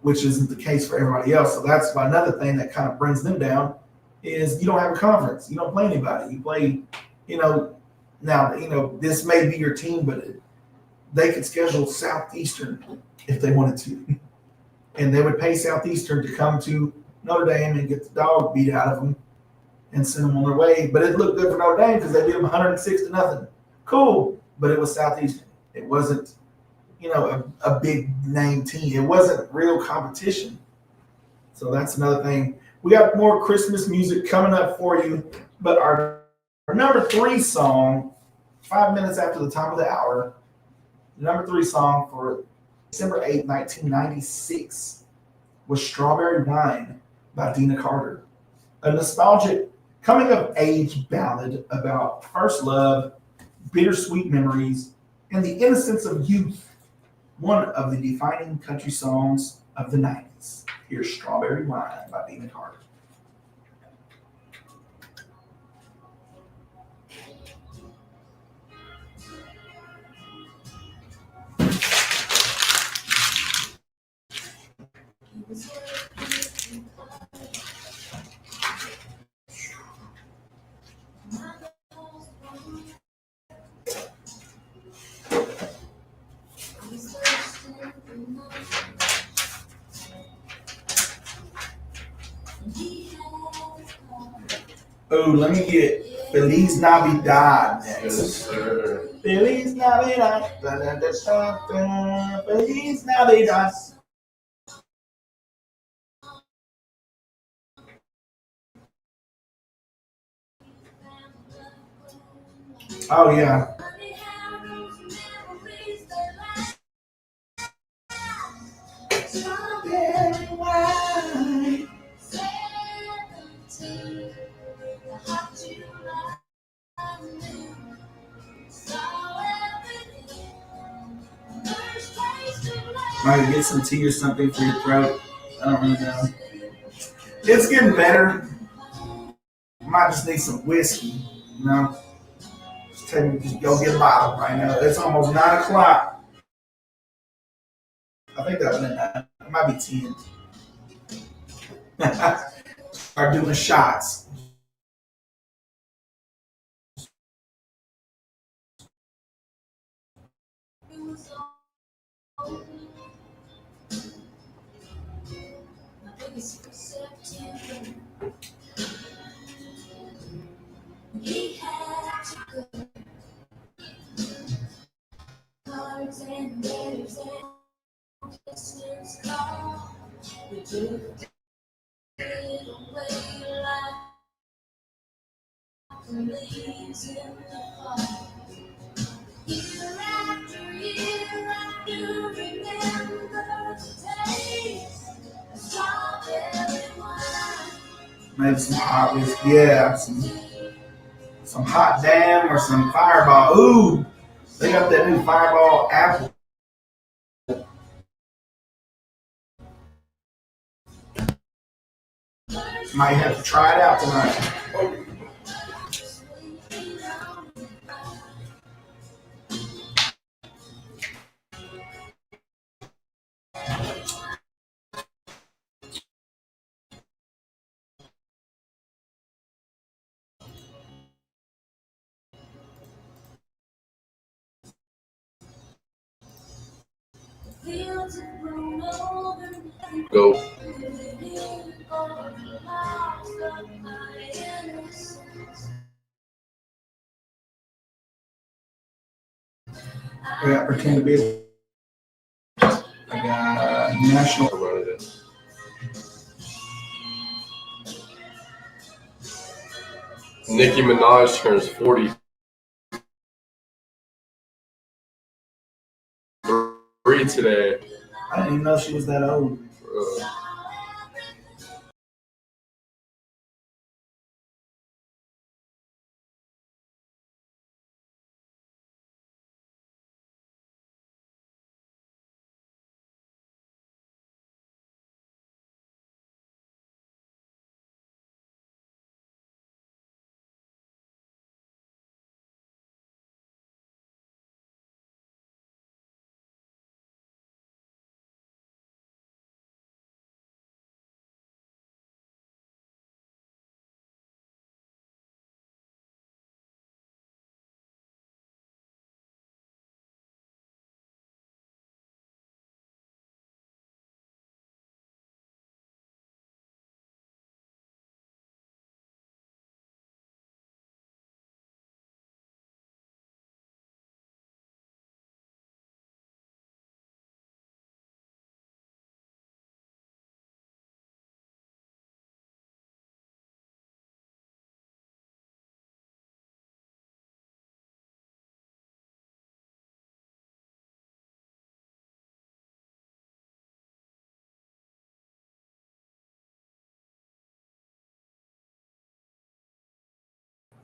which isn't the case for everybody else. So that's another thing that kind of brings them down is you don't have a conference. You don't play anybody. You play, now, this may be your team, but they could schedule Southeastern if they wanted to. And they would pay Southeastern to come to Notre Dame and get the dog beat out of them and send them on their way. But it looked good for Notre Dame because they beat them 106-0. Cool. But it was Southeastern. It wasn't, a big name team. It wasn't real competition. So that's another thing. We got more Christmas music coming up for you. But our number 3 song, 5 minutes after the top of the hour, the number 3 song for December 8, 1996 was Strawberry Wine by Dina Carter. A nostalgic coming-of-age ballad about first love, bittersweet memories, and the innocence of youth. One of the defining country songs of the 90s. Here's Strawberry Wine by Dina Carter. Oh, let me get Feliz Navidad Yes, next. sir. Feliz Navidad. Da, da, da, da, da. Feliz Navidad. Oh, yeah. Strawberry wine. Might get some tea or something for your throat. I don't really know. It's getting better. Might just need some whiskey. You know, just go get a bottle right now. It's almost 9 o'clock. I think that was at 9. It might be 10. Start doing shots. Maybe some hot whiskey. Yeah, some hot damn or some fireball. Ooh, they got that new fireball apple. Might have to try it out tonight. Go. I got pretend to be. I got national. Run it. Nicki Minaj turns 43 today. I didn't even know she was that old.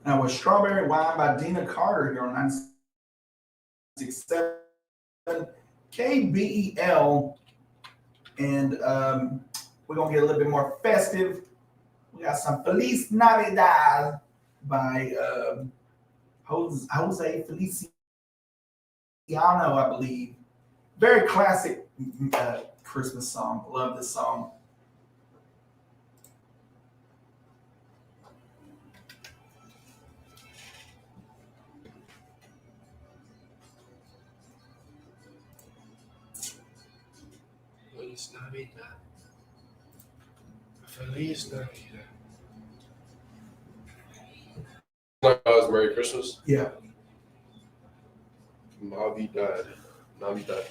Now with Strawberry Wine by Dina Carter here on 967 KBEL. And we're going to get a little bit more festive. We got some Feliz Navidad by Jose Feliciano, I believe. Very classic Christmas song. Love this song. Feliz Navidad. Feliz Navidad. Like, oh, Merry Christmas. Yeah. Navidad. Navidad.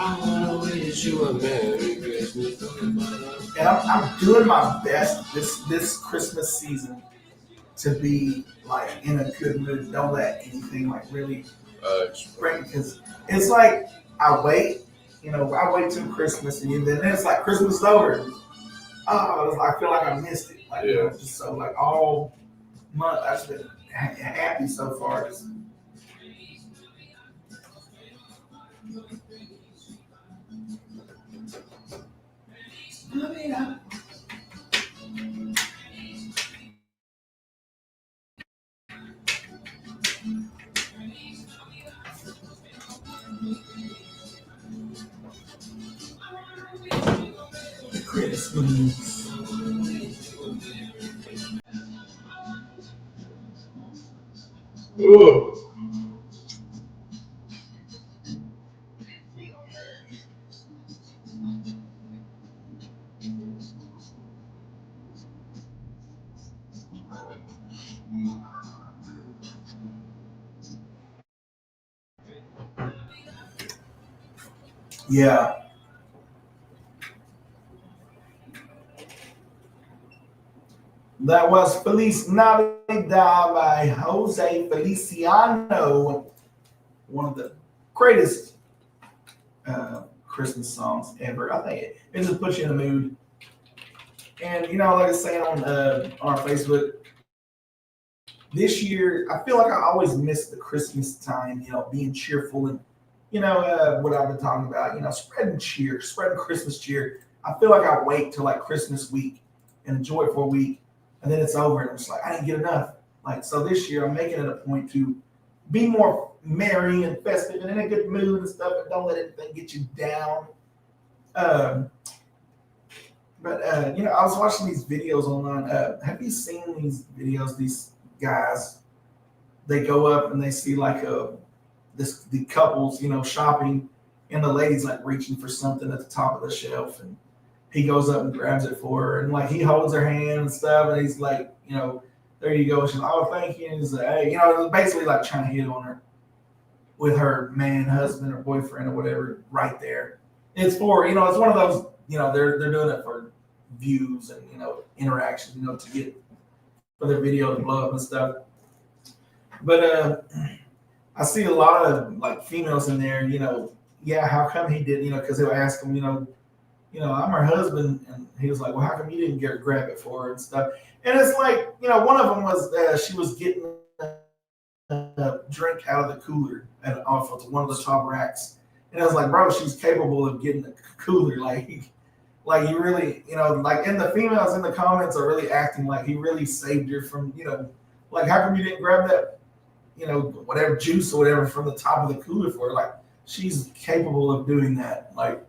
I wish you a Merry Christmas. And I'm doing my best this Christmas season to be like in a good mood. Don't let anything like really break, because it's like I wait, I wait till Christmas, and then it's like Christmas is over. Oh, I feel like I missed it. Like, just so like all month I've been happy so far. Just, Christmas. Ooh. Yeah. That was Feliz Navidad by Jose Feliciano, one of the greatest Christmas songs ever. I think it just puts you in the mood. And like I was saying on our Facebook, this year I feel like I always miss the Christmas time. Being cheerful and what I've been talking about. Spreading cheer, spreading Christmas cheer. I feel like I wait till like Christmas week and enjoy it for a week, and then it's over, and I'm just like I didn't get enough. Like, so this year I'm making it a point to be more merry and festive and in a good mood and stuff, and don't let anything get you down. But I was watching these videos online. Have you seen these videos? These guys, they go up and they see like the couples, shopping, and the lady's like reaching for something at the top of the shelf, and he goes up and grabs it for her, and like he holds her hand and stuff, and he's like, there you go. She's like, oh, thank you. And he's like, hey, basically like trying to hit on her with her man, husband, or boyfriend, or whatever, right there. It's for, it's one of those, they're doing it for views and interaction, to get for their video to blow up and stuff. But I see a lot of like females in there, yeah, how come he did, because they'll ask him, I'm her husband, and he was like, well, how come you didn't grab it for her and stuff? And it's like, one of them was she was getting a drink out of the cooler off of one of the top racks, and I was like, bro, she's capable of getting a cooler, like you really, like, and the females in the comments are really acting like he really saved her from, like, how come you didn't grab that, whatever juice or whatever from the top of the cooler for her? Like, she's capable of doing that. Like,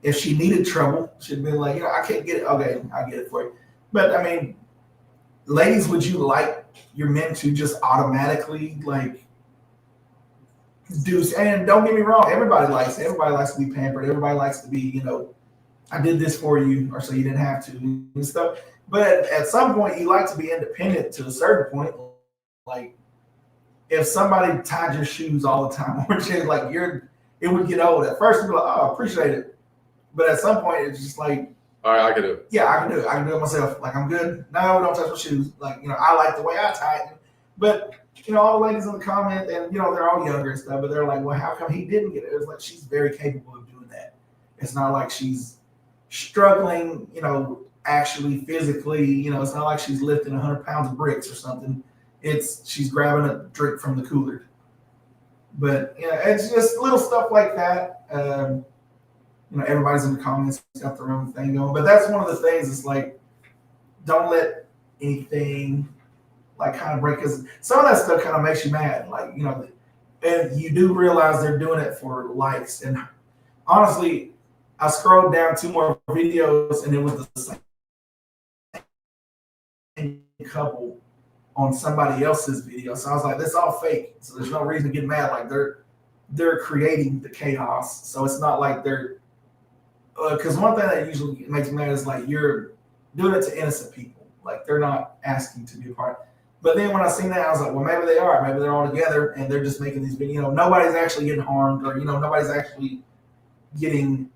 if she needed trouble, she'd be like, I can't get it. Okay, I'll get it for you. But I mean, ladies, would you like your men to just automatically like do? And don't get me wrong, everybody likes to be pampered. Everybody likes to be, I did this for you, or so you didn't have to and stuff. But at some point, you like to be independent to a certain point. Like, if somebody tied your shoes all the time, or like it would get old. At first, you'd be like, oh, I appreciate it. But at some point, it's just like, All right, I can do it. yeah, I can do it. I can do it myself. Like, I'm good. No, don't touch my shoes. Like, I like the way I tighten. But, all the ladies in the comment, and, they're all younger and stuff, but they're like, well, how come he didn't get it? It's like, she's very capable of doing that. It's not like she's struggling, actually physically. It's not like she's lifting 100 pounds of bricks or something. She's grabbing a drink from the cooler. But, it's just little stuff like that. Everybody's in the comments got their own thing going. But that's one of the things. It's like, don't let anything like kind of break, because some of that stuff kind of makes you mad. Like, and you do realize they're doing it for likes. And honestly, I scrolled down 2 more videos and it was the same couple on somebody else's video. So I was like, that's all fake. So there's no reason to get mad. Like they're creating the chaos. So it's not like they're, because one thing that usually makes me mad is like you're doing it to innocent people. Like they're not asking to be a part. But then when I seen that, I was like, well, maybe they are. Maybe they're all together and they're just making these videos. Nobody's actually getting harmed, or nobody's actually getting,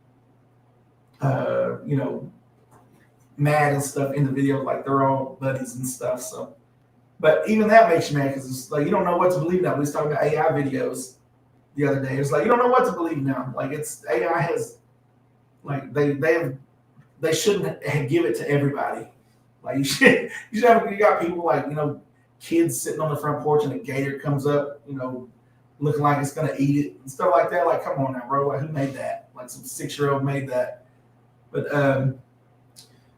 mad and stuff in the video. Like they're all buddies and stuff. So, but even that makes you mad because it's like you don't know what to believe now. We was talking about AI videos the other day. It's like you don't know what to believe now. Like it's AI has, like they shouldn't give it to everybody. Like you should you got people like kids sitting on the front porch and a gator comes up, looking like it's gonna eat it and stuff like that. Like come on now, bro. Like who made that? Like some 6-year-old made that. But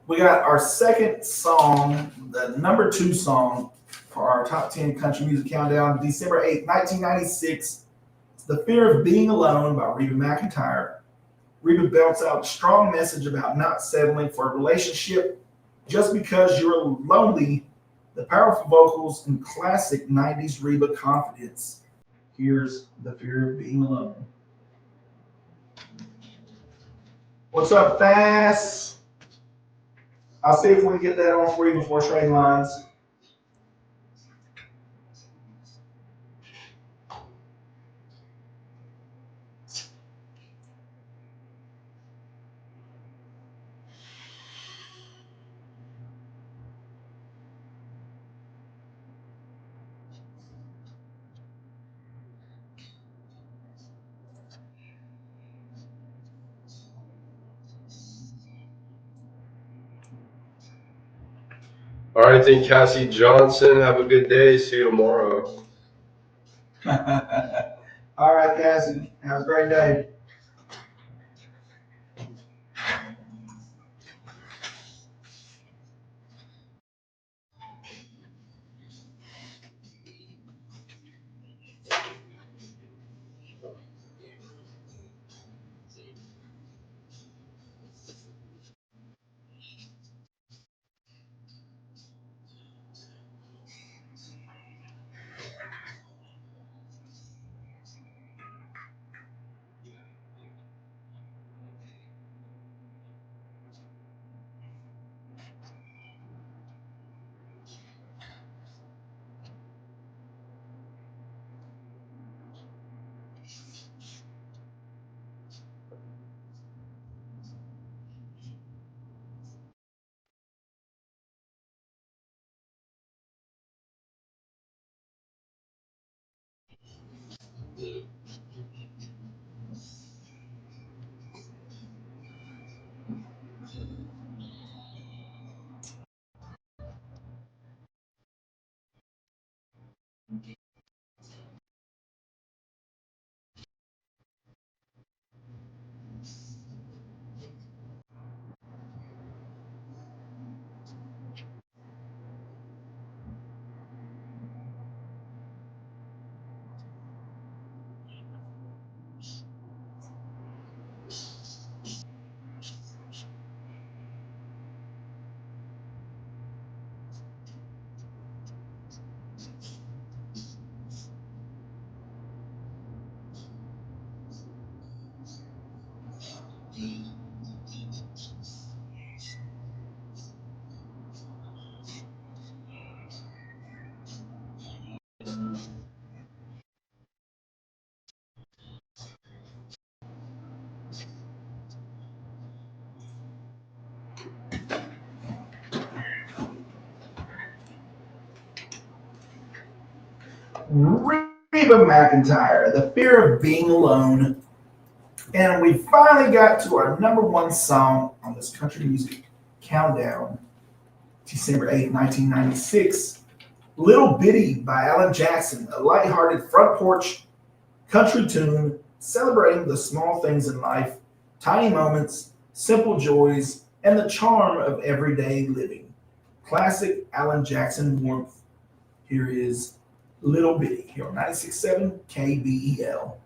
we got our second song, the number 2 song for our top 10 country music countdown, December 8th, 1996. It's "The Fear of Being Alone" by Reba McEntire. Reba belts out a strong message about not settling for a relationship just because you're lonely. The powerful vocals and classic 90s Reba confidence. Here's "The Fear of Being Alone." What's up, Fass? I'll see if we can get that on for you before trading lines. All right, then Cassie Johnson, have a good day. See you tomorrow. All right, Cassie. Have a great day. Reba McEntire, The Fear of Being Alone. And we finally got to our number one song on this country music countdown, December 8th, 1996. Little Bitty by Alan Jackson, a lighthearted front porch country tune celebrating the small things in life, tiny moments, simple joys, and the charm of everyday living. Classic Alan Jackson warmth. Here is Little Bitty here on 96.7 KBEL.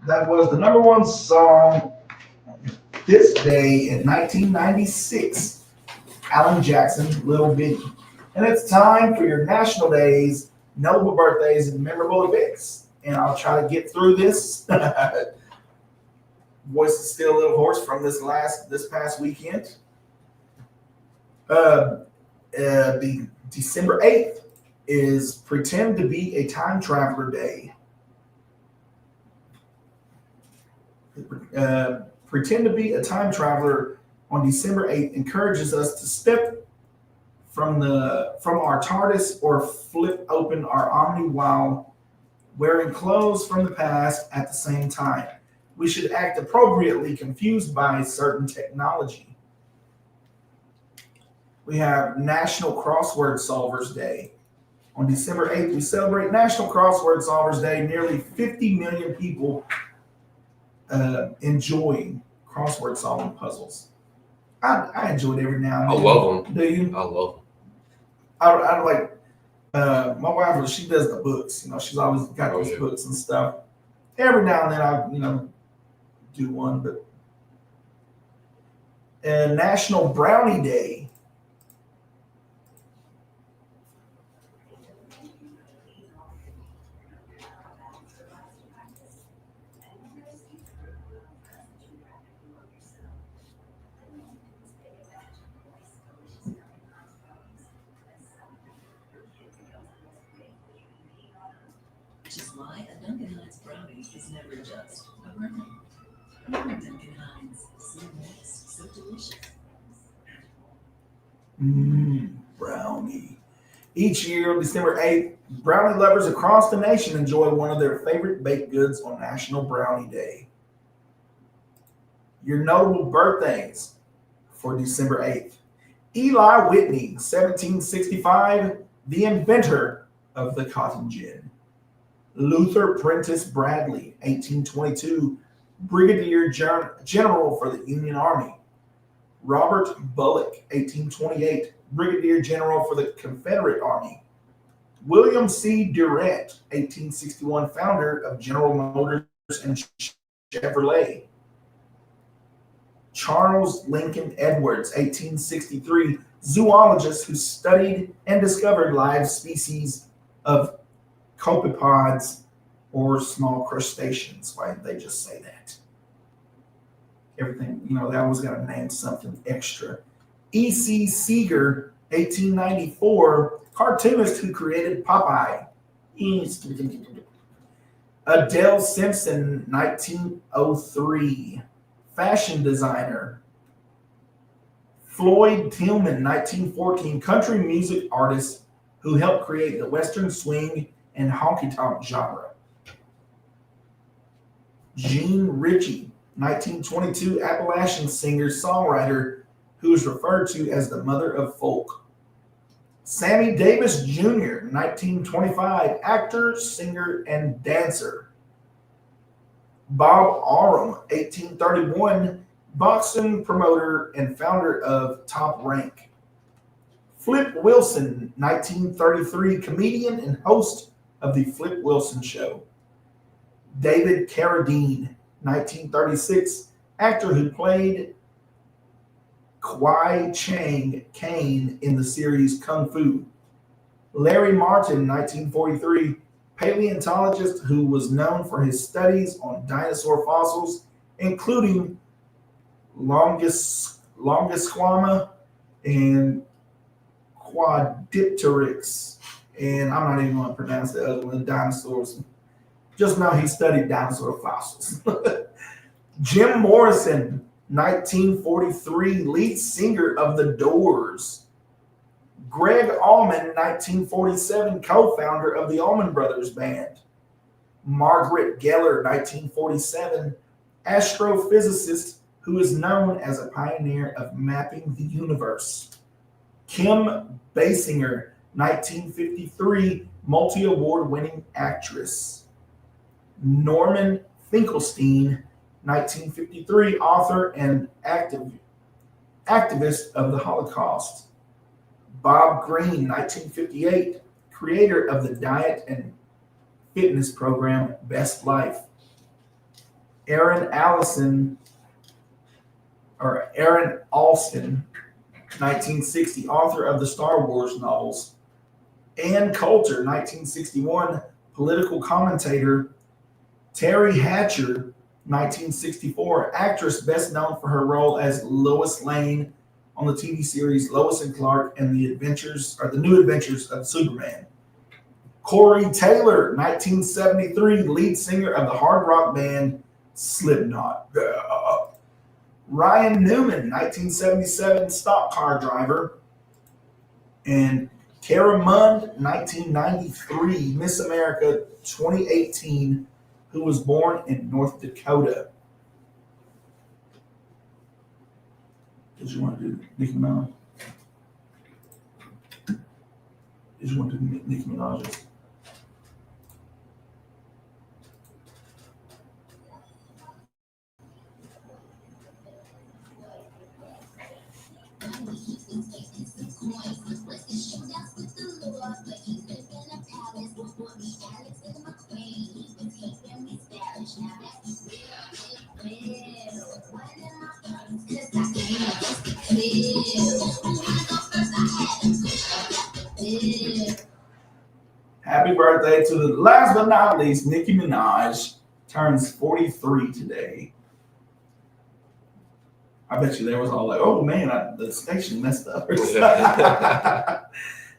That was the number one song this day in 1996. Alan Jackson, Little Bitty. And it's time for your national days, notable birthdays, and memorable events. And I'll try to get through this. Voice is still a little hoarse from this past weekend. The December 8th is Pretend to be a Time Traveler Day. Pretend to be a time traveler on December 8th encourages us to step from our TARDIS or flip open our Omni while wearing clothes from the past at the same time. We should act appropriately confused by certain technology. We have National Crossword Solvers Day. On December 8th, we celebrate National Crossword Solvers Day. Nearly 50 million people enjoying crossword solving puzzles. I enjoy it every now and I then. love them. Do you? I love them. I like my wife. She does the books. She's always got those yeah. books and stuff. Every now and then I do one. But National Brownie Day. Which is why a Dunkin' Hines brownie is never just a brownie. Dunkin' Hines, so nice, so delicious. brownie. Each year, December 8th, brownie lovers across the nation enjoy one of their favorite baked goods on National Brownie Day. Your notable birthdays for December 8th. Eli Whitney, 1765, the inventor of the cotton gin. Luther Prentice Bradley, 1822, Brigadier General for the Union Army. Robert Bullock, 1828, Brigadier General for the Confederate Army. William C. Durant, 1861, founder of General Motors and Chevrolet. Charles Lincoln Edwards, 1863, zoologist who studied and discovered live species of copepods or small crustaceans. Why did they just say that? Everything, they always got to name something extra. E.C. Seeger, 1894, cartoonist who created Popeye. Adele Simpson, 1903, fashion designer. Floyd Tillman, 1914, country music artist who helped create the Western swing and honky-tonk genre. Gene Ritchie, 1922, Appalachian singer-songwriter who is referred to as the mother of folk. Sammy Davis Jr., 1925, actor, singer, and dancer. Bob Arum, 1831, boxing promoter and founder of Top Rank. Flip Wilson, 1933, comedian and host of The Flip Wilson Show. David Carradine, 1936, actor who played Kwai Chang Caine in the series Kung Fu. Larry Martin, 1943, paleontologist who was known for his studies on dinosaur fossils, including Longisquama and Quadipteryx. And I'm not even going to pronounce the other one, dinosaurs. Just know he studied dinosaur fossils. Jim Morrison, 1943, lead singer of The Doors. Greg Allman, 1947, co-founder of the Allman Brothers Band. Margaret Geller, 1947, astrophysicist who is known as a pioneer of mapping the universe. Kim Basinger, 1953, multi-award winning actress. Norman Finkelstein, 1953, author and activist of the Holocaust. Bob Greene, 1958, creator of the diet and fitness program Best Life. Aaron Alston, 1960, author of the Star Wars novels. Ann Coulter, 1961, political commentator. Terry Hatcher, 1964, actress best known for her role as Lois Lane on the TV series Lois and Clark and the New Adventures of Superman. Corey Taylor, 1973, lead singer of the hard rock band Slipknot. Ryan Newman, 1977, stock car driver. And Kara Mund, 1993, Miss America 2018, who was born in North Dakota. Did you want to do Nicki Minaj? Did you want to do Nicki Minaj's? Happy birthday to the last but not least, Nicki Minaj turns 43 today. I bet you there was all like, oh man, the station messed up.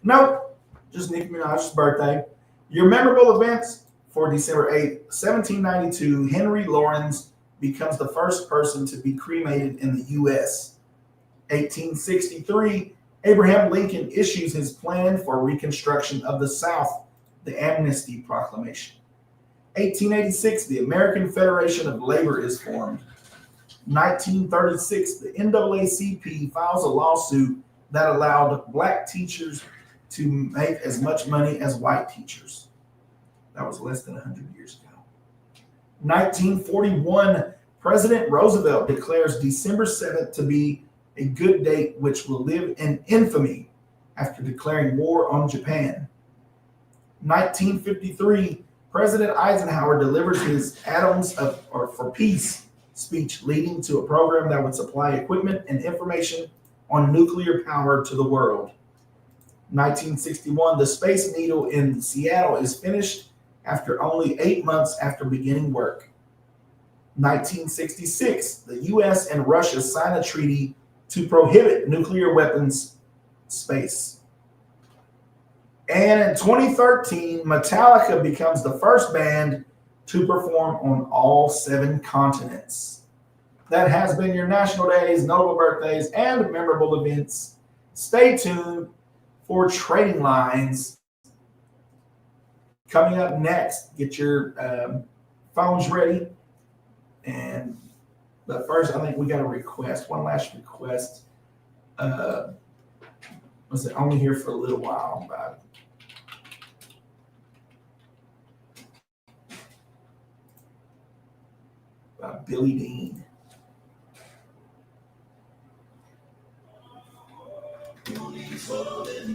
Nope, just Nicki Minaj's birthday. Your memorable events for December 8th, 1792, Henry Lawrence becomes the first person to be cremated in the U.S. 1863, Abraham Lincoln issues his plan for reconstruction of the South, the Amnesty Proclamation. 1886, the American Federation of Labor is formed. 1936, the NAACP files a lawsuit that allowed black teachers to make as much money as white teachers. That was less than 100 years ago. 1941, President Roosevelt declares December 7th to be a good date which will live in infamy after declaring war on Japan. 1953, President Eisenhower delivers his Atoms for Peace speech, leading to a program that would supply equipment and information on nuclear power to the world. 1961, the Space Needle in Seattle is finished after only 8 months after beginning work. 1966, the U.S. and Russia sign a treaty to prohibit nuclear weapons space. And in 2013, Metallica becomes the first band to perform on all 7 continents. That has been your national days, notable birthdays, and memorable events. Stay tuned for Trading Lines coming up next. Get your phones ready. But first, I think we got a request. One last request. Was it Only Here for a Little While by Billy Dean.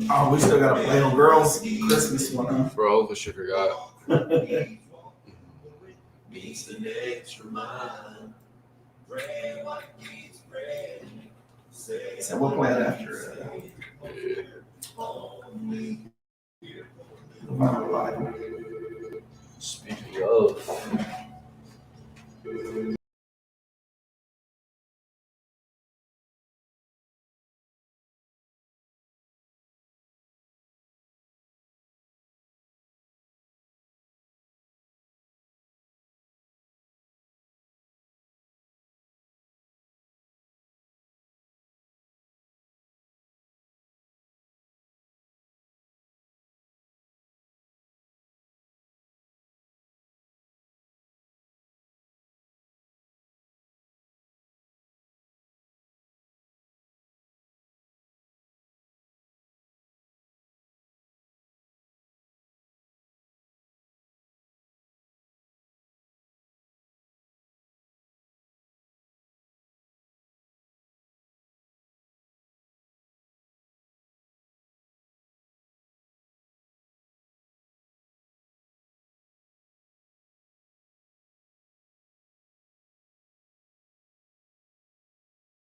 Oh, we still got to play on Girls Christmas one. Bro, I should forgot. So we'll play it after. Speaking of.